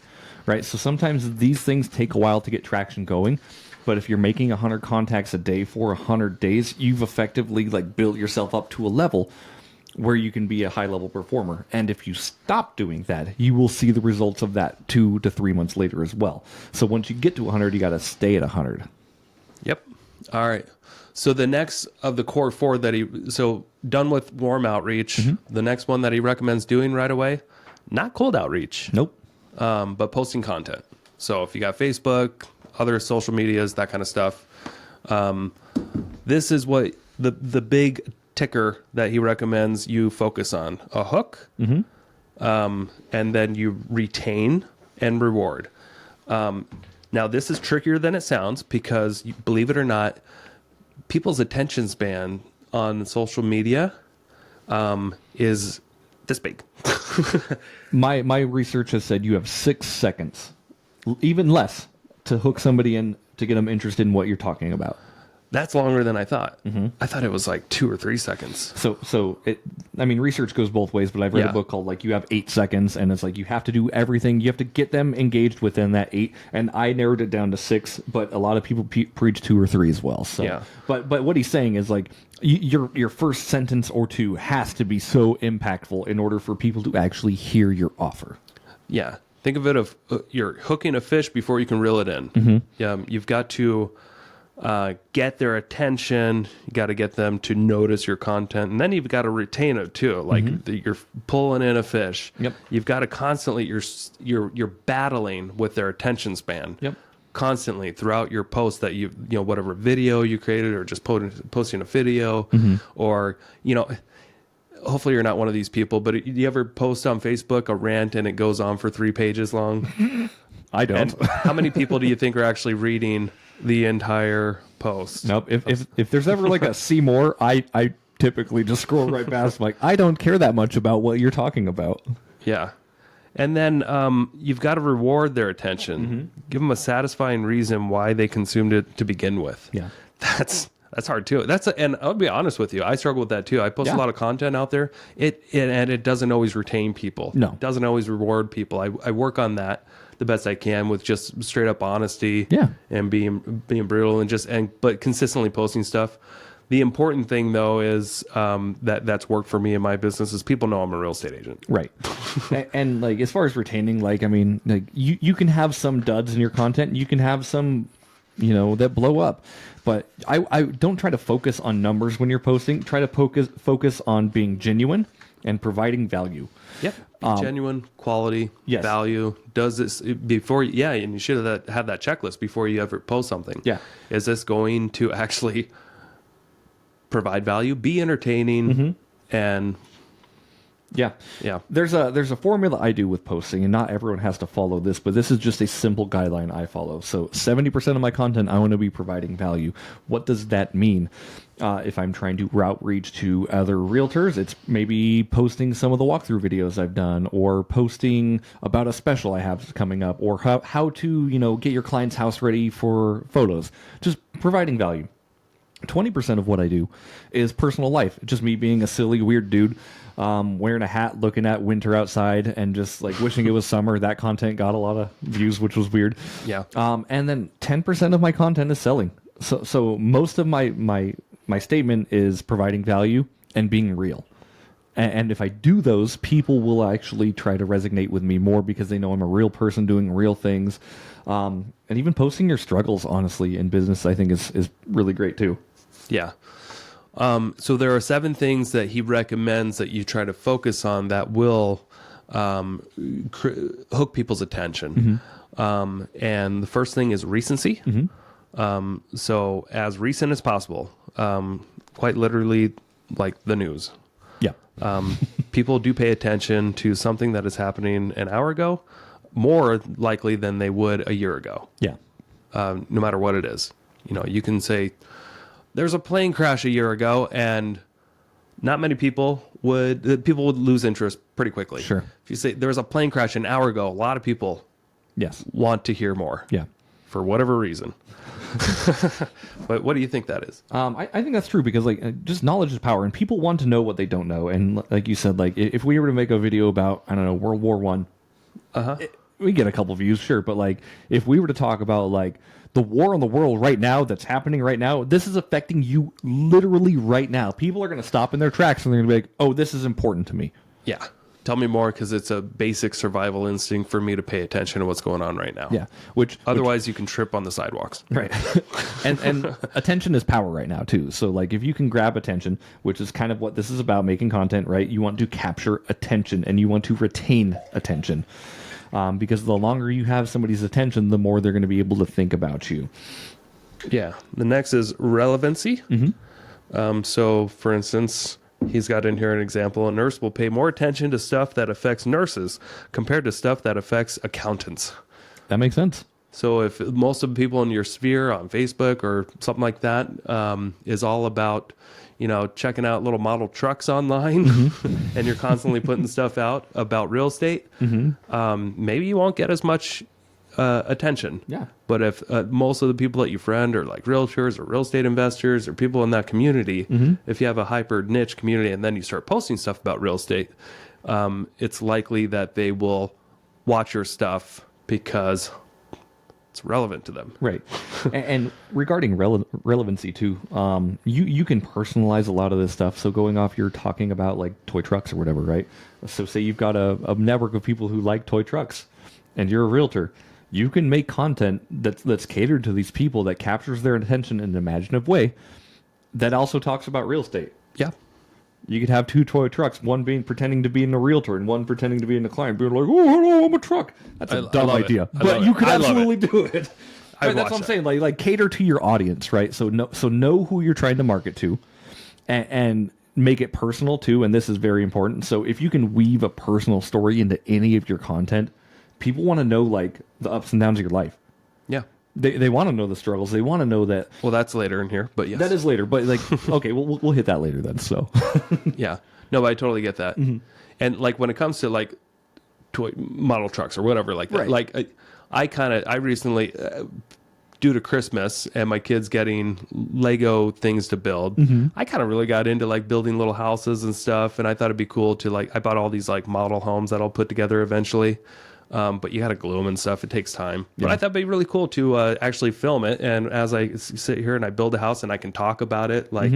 right? So sometimes these things take a while to get traction going, but if you're making 100 contacts a day for 100 days, you've effectively like built yourself up to a level where you can be a high level performer. And if you stop doing that, you will see the results of that 2 to 3 months later as well. So once you get to 100, you got to stay at 100. Yep. All right. So the next of the core 4 done with warm outreach, the next one that he recommends doing right away, not cold outreach. Nope. But posting content. So if you got Facebook, other social medias, that kind of stuff, this is what the big ticker that he recommends you focus on. A hook, and then you retain and reward. Now, this is trickier than it sounds because, believe it or not, people's attention span on social media is this big. My research has said you have 6 seconds, even less, to hook somebody in to get them interested in what you're talking about. That's longer than I thought. I thought it was like 2 or 3 seconds. So research goes both ways, but I've read a book called like you have 8 seconds, and it's like you have to do everything. You have to get them engaged within that 8. And I narrowed it down to 6, but a lot of people preach 2 or 3 as well. So, yeah. But what he's saying is like your first sentence or 2 has to be so impactful in order for people to actually hear your offer. Yeah. Think of it you're hooking a fish before you can reel it in. Yeah, you've got to get their attention. You got to get them to notice your content, and then you've got to retain it too. Like you're pulling in a fish. Yep. You've got to constantly you're battling with their attention span. Yep. Constantly throughout your post that whatever video you created, or just posting a video, or hopefully you're not one of these people, but do you ever post on Facebook a rant and it goes on for 3 pages long? I don't. And how many people do you think are actually reading the entire post? Nope. If there's ever like a see more, I typically just scroll right past. Like, I don't care that much about what you're talking about. Yeah. And then you've got to reward their attention. Give them a satisfying reason why they consumed it to begin with. Yeah. That's hard too. And I'll be honest with you, I struggle with that too. I post a lot of content out there. And it doesn't always retain people. No. It doesn't always reward people. I work on that the best I can with just straight up honesty. Yeah. And being brutal but consistently posting stuff. The important thing though is that's worked for me in my business is people know I'm a real estate agent. Right. and like, as far as retaining, like, I mean, like you can have some duds in your content. You can have some, that blow up. But I don't try to focus on numbers when you're posting. Try to focus on being genuine and providing value. Yep. Genuine, quality, yes. value. Does this before? Yeah, and you should have that checklist before you ever post something. Yeah. Is this going to actually provide value, be entertaining, and yeah. There's a formula I do with posting, and not everyone has to follow this, but this is just a simple guideline I follow. So 70% of my content, I want to be providing value. What does that mean? If I'm trying to outreach to other realtors, it's maybe posting some of the walkthrough videos I've done, or posting about a special I have coming up, or how to, get your client's house ready for photos. Just providing value. 20% of what I do is personal life. Just me being a silly, weird dude, wearing a hat, looking at winter outside, and just like wishing it was summer. That content got a lot of views, which was weird. Yeah. And then 10% of my content is selling. So most of my statement is providing value and being real. And if I do those, people will actually try to resonate with me more because they know I'm a real person doing real things. And even posting your struggles, honestly, in business, I think is really great too. Yeah. So there are 7 things that he recommends that you try to focus on that will hook people's attention. And the first thing is recency. So as recent as possible, quite literally like the news. Yeah. People do pay attention to something that is happening an hour ago, more likely than they would a year ago. Yeah. No matter what it is. You can say, there's a plane crash a year ago, and not many people would lose interest pretty quickly. Sure. If you say there was a plane crash an hour ago, a lot of people want to hear more. Yeah. For whatever reason. But what do you think that is? I think that's true because just knowledge is power, and people want to know what they don't know. And like you said, like if we were to make a video about, I don't know, World War I, we get a couple views, sure. But like if we were to talk about like the war in the world right now that's happening right now, this is affecting you literally right now. People are going to stop in their tracks and they're going to be like, oh, this is important to me. Yeah. Tell me more, because it's a basic survival instinct for me to pay attention to what's going on right now. Yeah. Otherwise, you can trip on the sidewalks. Right. and attention is power right now, too. So, like, if you can grab attention, which is kind of what this is about, making content, right? You want to capture attention and you want to retain attention. Because the longer you have somebody's attention, the more they're going to be able to think about you. Yeah. The next is relevancy. So, for instance, he's got in here an example. A nurse will pay more attention to stuff that affects nurses compared to stuff that affects accountants. That makes sense. So if most of the people in your sphere on Facebook or something like that is all about, checking out little model trucks online and you're constantly putting stuff out about real estate, maybe you won't get as much attention. Yeah. But if most of the people that you friend are like realtors or real estate investors or people in that community, if you have a hyper niche community and then you start posting stuff about real estate, it's likely that they will watch your stuff because it's relevant to them. Right. And regarding relevancy too, you can personalize a lot of this stuff. So going off, you're talking about like toy trucks or whatever, right? So say you've got a network of people who like toy trucks and you're a realtor. you can make content that's catered to these people, that captures their attention in an imaginative way, that also talks about real estate. Yeah. You could have two toy trucks, one being pretending to be in a realtor and one pretending to be in a client, being like, "Oh, hello, I'm a truck." That's a dumb idea, but you could absolutely do it. Right, that's what I'm saying. Like cater to your audience, right? So know who you're trying to market to, and make it personal too. And this is very important. So if you can weave a personal story into any of your content, people want to know like the ups and downs of your life. Yeah. They want to know the struggles. They want to know that. Well, that's later in here, but yes. That is later, but like, okay, we'll hit that later then. So, yeah, no, but I totally get that. Mm-hmm. And like when it comes to like toy model trucks or whatever like that, right. Like I recently, due to Christmas and my kids getting Lego things to build, I kind of really got into like building little houses and stuff. And I thought it'd be cool to like, I bought all these like model homes that I'll put together eventually. But you got to glue them and stuff. It takes time. But I thought it'd be really cool to actually film it. And as I sit here and I build a house and I can talk about it, like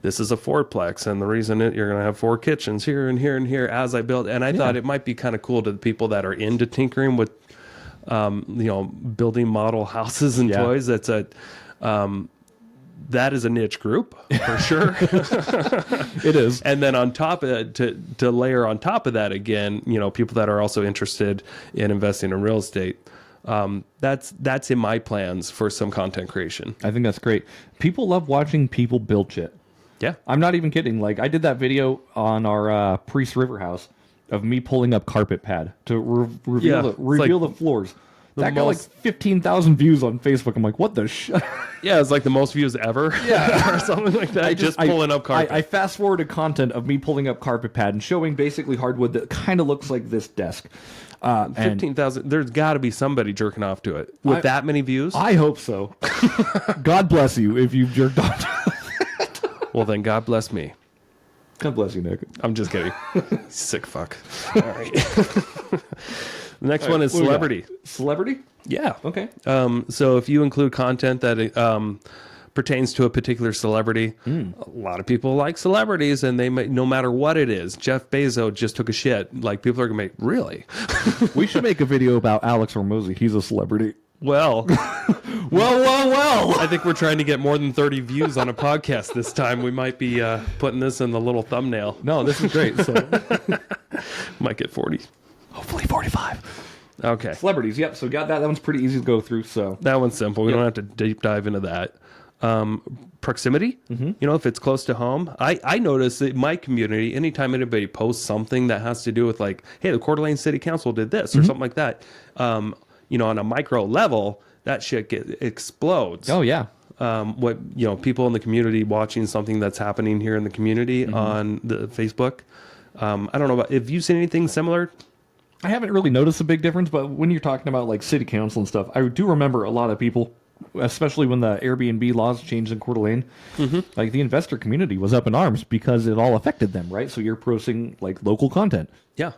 this is a fourplex, and the reason you're going to have 4 kitchens here and here and here as I build. And I thought it might be kind of cool to the people that are into tinkering with, building model houses and toys. That's that is a niche group for sure. it is. And then on top of it, to layer on top of that again, people that are also interested in investing in real estate. That's in my plans for some content creation. I think that's great. People love watching people build shit. Yeah. I'm not even kidding. Like I did that video on our Priest River house of me pulling up carpet pad to reveal the floors. That got like 15,000 views on Facebook. I'm like, what the shit? Yeah, it's like the most views ever. Yeah. Or something like that. Just pulling up carpet. I fast forwarded content of me pulling up carpet pad and showing basically hardwood that kind of looks like this desk. 15,000. There's got to be somebody jerking off to it. With that many views? I hope so. God bless you if you've jerked off to it. Well, then God bless me. God bless you, Nick. I'm just kidding. Sick fuck. All right. The next one is celebrity. Celebrity? Yeah. Okay. So if you include content that pertains to a particular celebrity, a lot of people like celebrities, and they may, no matter what it is. Jeff Bezos just took a shit. Like people are gonna make really. We should make a video about Alex Hormozi. He's a celebrity. Well. Well. I think we're trying to get more than 30 views on a podcast this time. We might be putting this in the little thumbnail. No, this is great. So might get 40. Hopefully 45. Okay. Celebrities, yep. So got that. That one's pretty easy to go through. So that one's simple. We don't have to deep dive into that. Proximity, if it's close to home. I notice that in my community, anytime anybody posts something that has to do with like, hey, the Coeur d'Alene City Council did this or something like that, on a micro level, that shit explodes. Oh, yeah. People in the community watching something that's happening here in the community on the Facebook. I don't know have you seen anything similar? I haven't really noticed a big difference, but when you're talking about like city council and stuff, I do remember a lot of people, especially when the Airbnb laws changed in Coeur d'Alene, like the investor community was up in arms because it all affected them, right? So you're posting like local content. Yeah.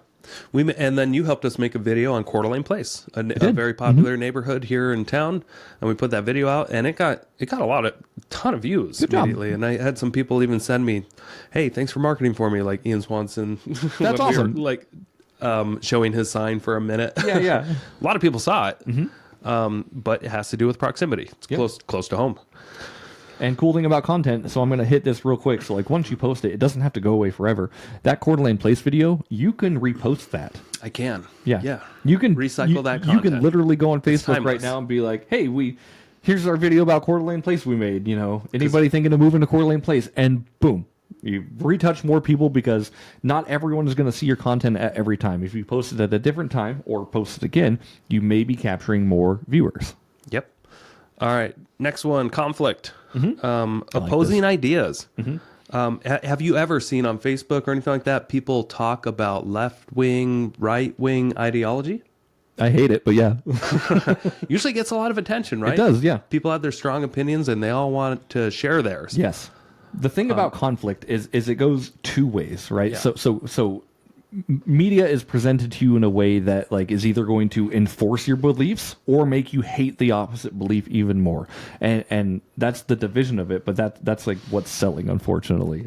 And then you helped us make a video on Coeur d'Alene Place, a very popular neighborhood here in town, and we put that video out, and it got a ton of views immediately. And I had some people even send me, "Hey, thanks for marketing for me," like Ian Swanson. That's awesome. Showing his sign for a minute. Yeah. A lot of people saw it, but it has to do with proximity. It's close to home. And cool thing about content, so I'm going to hit this real quick. So like once you post it, it doesn't have to go away forever. That Coeur d'Alene Place video, you can repost that. I can. Yeah. You can recycle that content. You can literally go on Facebook right now and be like, hey, here's our video about Coeur d'Alene Place we made. Anybody thinking of moving to Coeur d'Alene Place? And boom. You retouch more people because not everyone is going to see your content at every time. If you post it at a different time or post it again, you may be capturing more viewers. Yep. All right. Next one, conflict. Opposing ideas. Have you ever seen on Facebook or anything like that, people talk about left-wing, right-wing ideology? I hate it, but yeah. Usually gets a lot of attention, right? It does, yeah. People have their strong opinions and they all want to share theirs. Yes. The thing about conflict is it goes two ways, right? Yeah. So media is presented to you in a way that like is either going to enforce your beliefs or make you hate the opposite belief even more. And that's the division of it, but that's like what's selling, unfortunately.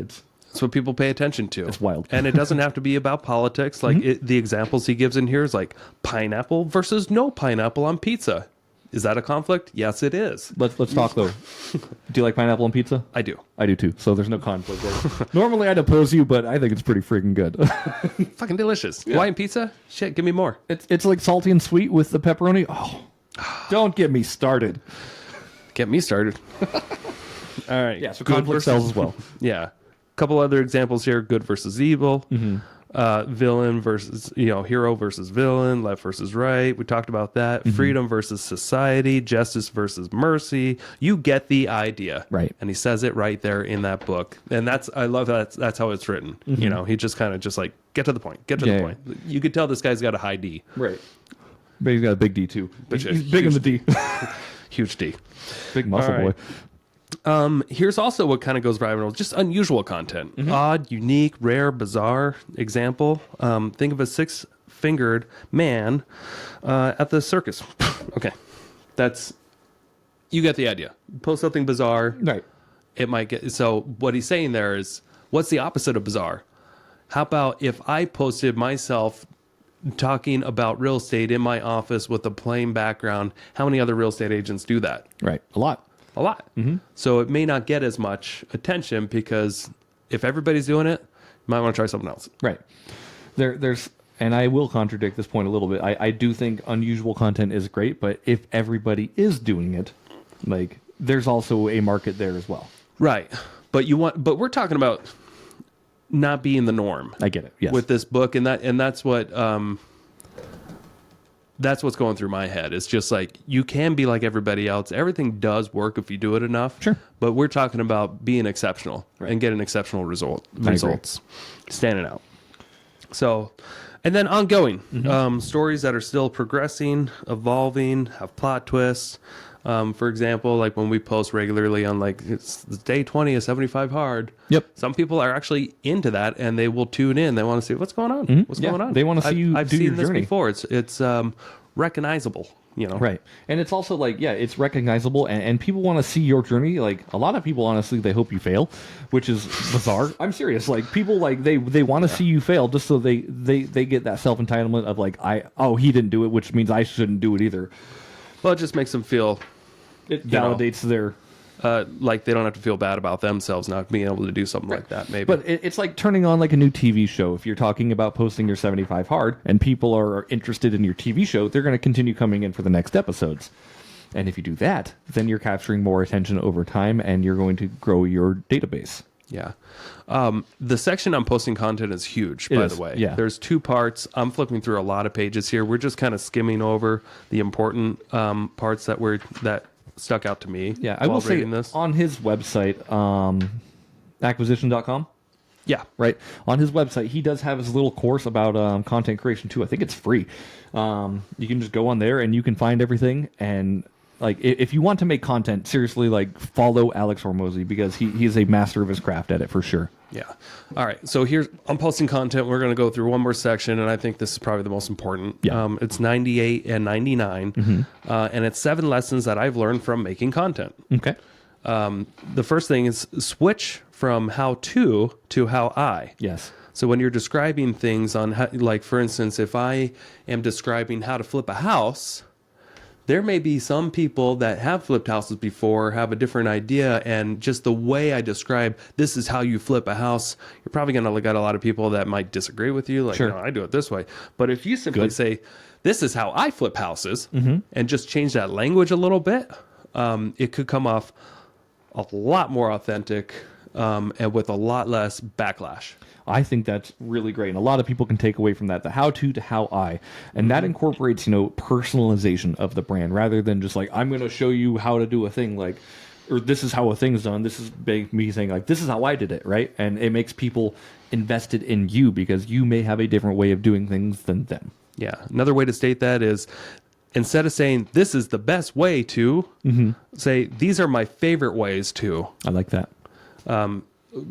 That's what people pay attention to. It's wild. And it doesn't have to be about politics. Like the examples he gives in here is like pineapple versus no pineapple on pizza. Is that a conflict? Yes, it is. Let's talk though. Do you like pineapple on pizza? I do. I do too. So there's no conflict there. Normally I'd oppose you, but I think it's pretty freaking good. Fucking delicious. Hawaiian pizza? Shit, give me more. It's like salty and sweet with the pepperoni. Oh, don't get me started. Get me started. All right. Yeah, so Good conflict sells as well. Yeah. Couple other examples here. Good versus evil. Villain versus, hero versus villain. Left versus right. We talked about that. Freedom versus society. Justice versus mercy. You get the idea. Right. And he says it right there in that book. And I love that. That's how it's written. He just kind of just like, get to the point. Get to the point. You could tell this guy's got a high D. Right. But he's got a big D too. But He's big in the D. Huge D. Big muscle All right. boy. Here's also what kind of goes viral, just unusual content. Odd, unique, rare, bizarre. Example, think of a six-fingered man at the circus. Okay. You get the idea. Post something bizarre. Right. It might get, so what he's saying there is, what's the opposite of bizarre? How about if I posted myself talking about real estate in my office with a plain background? How many other real estate agents do that? Right. A lot. A lot. So it may not get as much attention because if everybody's doing it, you might want to try something else. Right. There's, and I will contradict this point a little bit. I do think unusual content is great, but if everybody is doing it, like there's also a market there as well. Right. But we're talking about not being the norm. I get it. Yes. With this book, and that's what's going through my head. It's just like, you can be like everybody else. Everything does work if you do it enough. Sure. But we're talking about being exceptional and getting exceptional results, standing out. So, and then ongoing stories that are still progressing, evolving, have plot twists. For example, like when we post regularly on like it's day 20 of 75 hard. Yep. Some people are actually into that and they will tune in. They want to see what's going on. What's going on. They want to see you I've do seen your this journey. before. It's recognizable, Right. And it's also like, yeah, it's recognizable and people want to see your journey. Like a lot of people, honestly, they hope you fail, which is bizarre. I'm serious. Like people like they want to see you fail just so they get that self-entitlement of like, he didn't do it, which means I shouldn't do it either. Well, it just makes them feel It validates their... like they don't have to feel bad about themselves not being able to do something like that, maybe. But it's like turning on like a new TV show. If you're talking about posting your 75 hard and people are interested in your TV show, they're going to continue coming in for the next episodes. And if you do that, then you're capturing more attention over time and you're going to grow your database. Yeah. The section on posting content is huge, by the way. Yeah. There's 2 parts. I'm flipping through a lot of pages here. We're just kind of skimming over the important parts that stuck out to me. Yeah, I will say this. on his website, acquisition.com. Yeah. Right. On his website, he does have his little course about content creation too. I think it's free. You can just go on there and you can find everything. And like, if you want to make content, seriously, like follow Alex Hormozi because he is a master of his craft at it for sure. Yeah. All right. So here's, I'm posting content. We're going to go through one more section, and I think this is probably the most important. Yeah. It's 98 and 99, and it's 7 lessons that I've learned from making content. Okay. The first thing is switch from how to how I. Yes. So when you're describing things on, how, like for instance, if I am describing how to flip a house, there may be some people that have flipped houses before, have a different idea, and just the way I describe this is how you flip a house, you're probably going to get a lot of people that might disagree with you. Like, sure. no, I do it this way. But if you simply say, this is how I flip houses, and just change that language a little bit, it could come off a lot more authentic and with a lot less backlash. I think that's really great. And a lot of people can take away from that, the how to how I. And that incorporates, personalization of the brand rather than just like, I'm going to show you how to do a thing like, or this is how a thing's done. This is me saying like, this is how I did it. Right. And it makes people invested in you because you may have a different way of doing things than them. Yeah. Another way to state that is instead of saying this is the best way to say, these are my favorite ways to. I like that.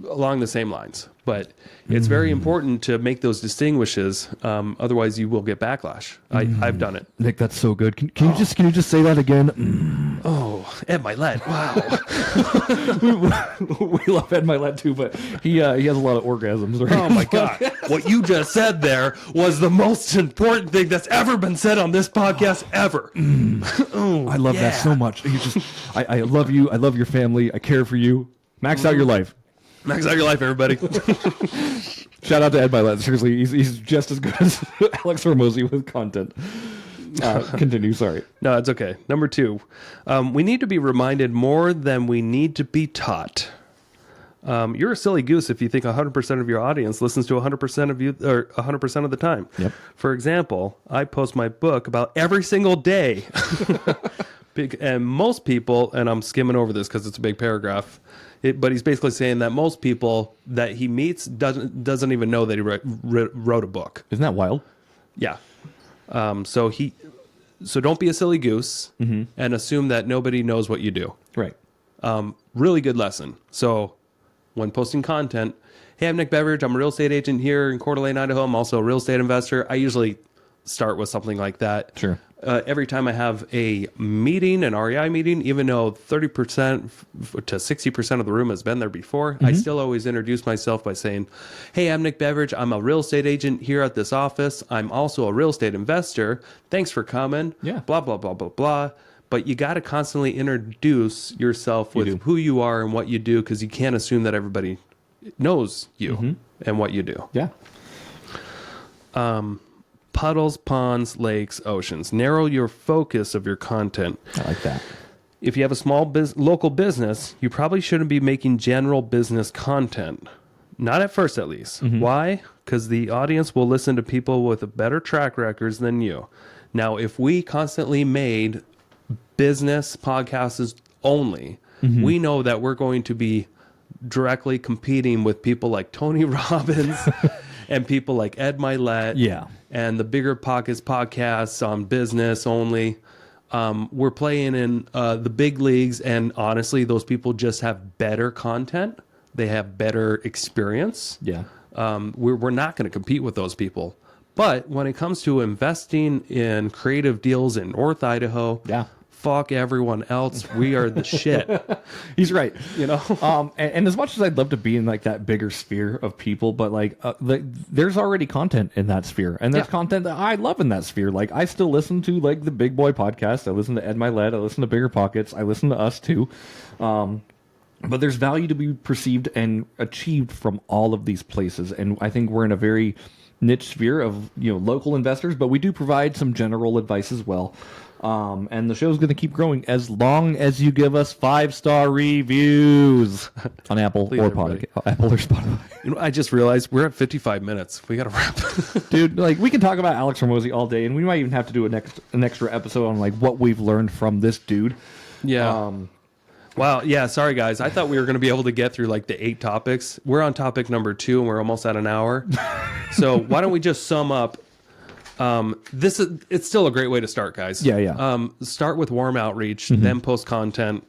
Along the same lines, but it's very important to make those distinguishes. Otherwise, you will get backlash. I've done it. Nick, that's so good. Can you just say that again? Oh, Ed Milet. Wow. We love Ed Milet too, but he has a lot of orgasms. Right? Oh my God. What you just said there was the most important thing that's ever been said on this podcast ever. I love that so much. I love you. I love your family. I care for you. Max out your life. Max out your life, everybody. Shout out to Ed Milet. Seriously, he's just as good as Alex Hormozi with content. Continue, sorry. No, it's okay. Number 2, we need to be reminded more than we need to be taught. You're a silly goose if you think 100% of your audience listens to 100% of you, or 100% of the time. Yep. For example, I post my book about every single day. And most people, and I'm skimming over this because it's a big paragraph, but he's basically saying that most people that he meets doesn't even know that he wrote a book. Isn't that wild? Yeah. So don't be a silly goose and assume that nobody knows what you do. Right. Really good lesson. So when posting content, hey, I'm Nick Beveridge. I'm a real estate agent here in Coeur d'Alene, Idaho. I'm also a real estate investor. I usually start with something like that. Sure. Every time I have a meeting, an REI meeting, even though 30% to 60% of the room has been there before, I still always introduce myself by saying, hey, I'm Nick Beveridge. I'm a real estate agent here at this office. I'm also a real estate investor. Thanks for coming. Yeah. Blah, blah, blah, blah, blah. But you got to constantly introduce yourself with who you are and what you do, because you can't assume that everybody knows you and what you do. Yeah. Puddles, ponds, lakes, oceans. Narrow your focus of your content. I like that. If you have a small local business, you probably shouldn't be making general business content. Not at first, at least. Why? Because the audience will listen to people with better track records than you. Now, if we constantly made business podcasts only, we know that we're going to be directly competing with people like Tony Robbins and people like Ed Milet. Yeah. And the Bigger Pockets podcasts on business only. We're playing in the big leagues, and honestly, those people just have better content. They have better experience. Yeah. We're not going to compete with those people. But when it comes to investing in creative deals in North Idaho, Yeah. fuck everyone else. We are the shit. He's right. You know? And as much as I'd love to be in like that bigger sphere of people, but like there's already content in that sphere, and there's content that I love in that sphere. Like I still listen to like the Big Boy podcast. I listen to Ed Milet. I listen to Bigger Pockets. I listen to us too. But there's value to be perceived and achieved from all of these places, and I think we're in a very niche sphere of local investors, but we do provide some general advice as well. And the show's going to keep growing as long as you give us 5-star reviews on Apple or Spotify. I just realized we're at 55 minutes. We got to wrap. Dude, like we can talk about Alex Hormozi all day, and we might even have to do an extra episode on like what we've learned from this dude. Yeah. Wow. Yeah. Sorry, guys. I thought we were going to be able to get through like the 8 topics. We're on topic number 2, and we're almost at an hour. So why don't we just sum up? It's still a great way to start, guys. Yeah. Start with warm outreach, then post content.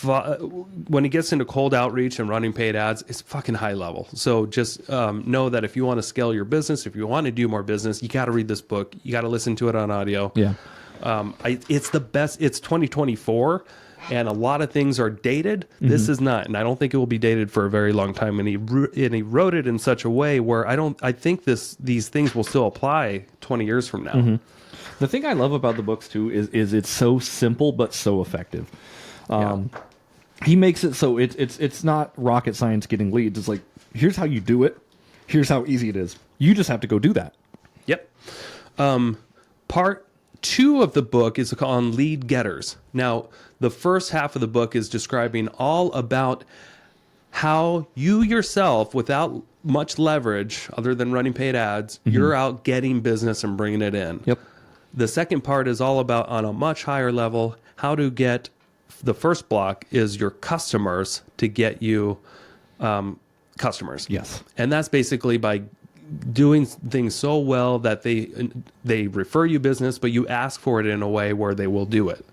When it gets into cold outreach and running paid ads, it's fucking high level. So just know that if you want to scale your business, if you want to do more business, you got to read this book. You got to listen to it on audio. Yeah. It's the best. It's 2024. And a lot of things are dated. This is not, and I don't think it will be dated for a very long time. And he wrote it in such a way where I think these things will still apply 20 years from now. The thing I love about the books too is it's so simple but so effective. He makes it so it's not rocket science getting leads. It's like, here's how you do it. Here's how easy it is. You just have to go do that. Yep. Part 2 of the book is on lead getters. Now, the first half of the book is describing all about how you yourself, without much leverage other than running paid ads, you're out getting business and bringing it in. Yep. The second part is all about, on a much higher level, how to get the first block is your customers to get you customers. Yes. And that's basically by doing things so well that they refer you business, but you ask for it in a way where they will do it.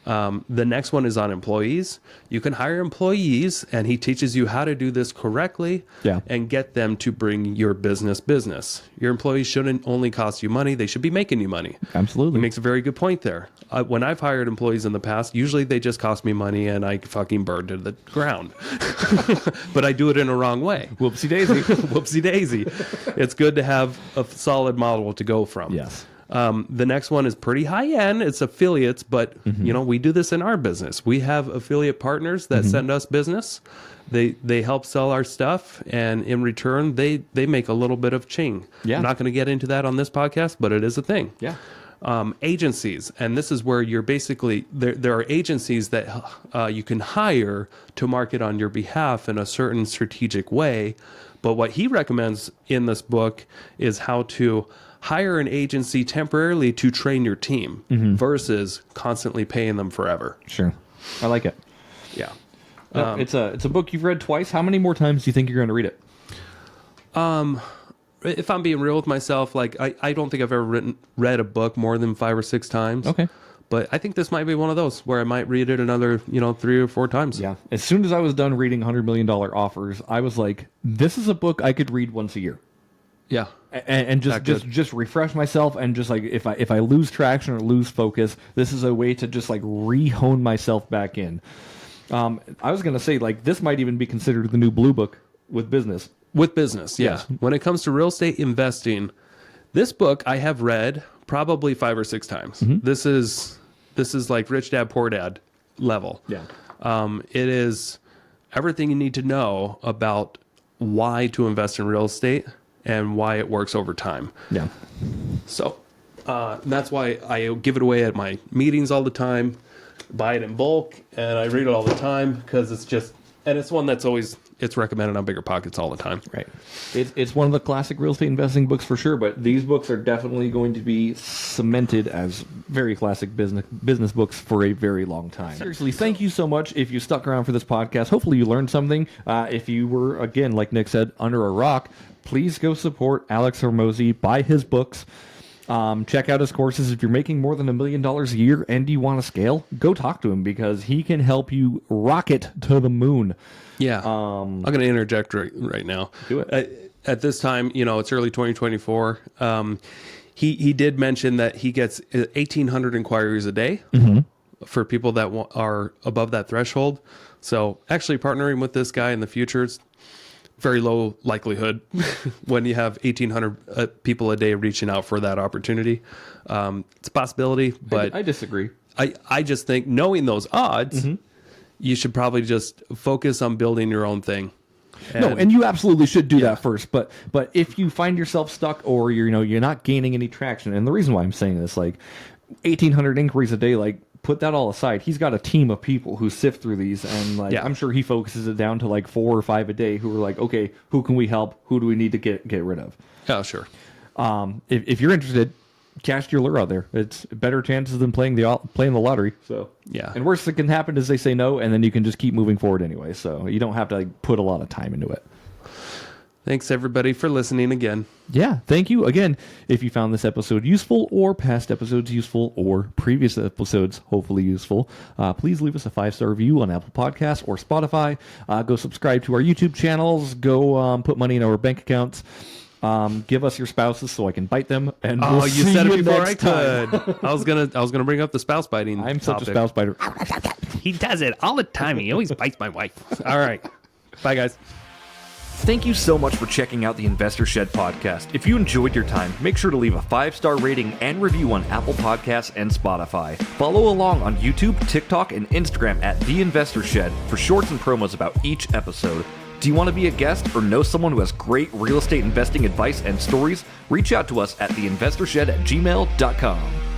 The next one is on employees. You can hire employees, and he teaches you how to do this correctly and get them to bring your business. Your employees shouldn't only cost you money. They should be making you money. Absolutely. He makes a very good point there. When I've hired employees in the past, usually they just cost me money and I fucking burn to the ground. But I do it in a wrong way. Whoopsie daisy. Whoopsie daisy. It's good to have a solid model to go from. Yes. The next one is pretty high end. It's affiliates, but we do this in our business. We have affiliate partners that send us business. They help sell our stuff, and in return, they make a little bit of ching. Yeah. I'm not going to get into that on this podcast, but it is a thing. Yeah. Agencies, and this is where you're basically there are agencies that you can hire to market on your behalf in a certain strategic way. But what he recommends in this book is how to hire an agency temporarily to train your team versus constantly paying them forever. Sure. I like it. Yeah. It's a book you've read twice. How many more times do you think you're going to read it? If I'm being real with myself, like I don't think I've ever read a book more than 5 or 6 times. Okay. But I think this might be one of those where I might read it another, 3 or 4 times. Yeah. As soon as I was done reading $100 Million Offers, I was like, this is a book I could read once a year. Yeah. And just refresh myself, and just like if I lose traction or lose focus, this is a way to just like re-hone myself back in. I was going to say, like, this might even be considered the new blue book with business. With business, yeah. Yes. When it comes to real estate investing, this book I have read probably 5 or 6 times. This is like Rich Dad Poor Dad level. Yeah. It is everything you need to know about why to invest in real estate and why it works over time. Yeah. So that's why I give it away at my meetings all the time, buy it in bulk, and I read it all the time because it's one that's always, it's recommended on Bigger Pockets all the time. Right. It's one of the classic real estate investing books for sure, but these books are definitely going to be cemented as very classic business books for a very long time. Seriously, thank you so much if you stuck around for this podcast. Hopefully you learned something. If you were, again, like Nick said, under a rock, please go support Alex Hormozi, buy his books. Check out his courses. If you're making more than $1 million a year and you want to scale, go talk to him because he can help you rocket to the moon. Yeah. I'm going to interject right now. Do it. At this time, it's early 2024. He did mention that he gets 1,800 inquiries a day for people that are above that threshold. So actually partnering with this guy in the future, it's very low likelihood when you have 1,800 people a day reaching out for that opportunity. It's a possibility, but I disagree. I just think knowing those odds, you should probably just focus on building your own thing. And you absolutely should do that first. But if you find yourself stuck or you're not gaining any traction, and the reason why I'm saying this, like 1,800 inquiries a day, like put that all aside. He's got a team of people who sift through these, and I'm sure he focuses it down to like 4 or 5 a day who are like, okay, who can we help? Who do we need to get rid of? Oh, sure. If you're interested, cast your lure out there. It's better chances than playing the lottery. So yeah. And worst that can happen is they say no, and then you can just keep moving forward anyway. So you don't have to put a lot of time into it. Thanks everybody for listening again. Yeah, thank you again. If you found this episode useful, or past episodes useful, or previous episodes hopefully useful, please leave us a 5-star review on Apple Podcasts or Spotify. Go subscribe to our YouTube channels. Go put money in our bank accounts. Give us your spouses so I can bite them. And you said it before I time. could. I was gonna bring up the spouse biting. I'm such a topic. spouse biter. He does it all the time. He always bites my wife. All right, bye guys. Thank you so much for checking out the Investor Shed podcast. If you enjoyed your time, make sure to leave a 5-star rating and review on Apple Podcasts and Spotify. Follow along on YouTube, TikTok, and Instagram at The Investor Shed for shorts and promos about each episode. Do you want to be a guest or know someone who has great real estate investing advice and stories? Reach out to us at theinvestorshed@gmail.com.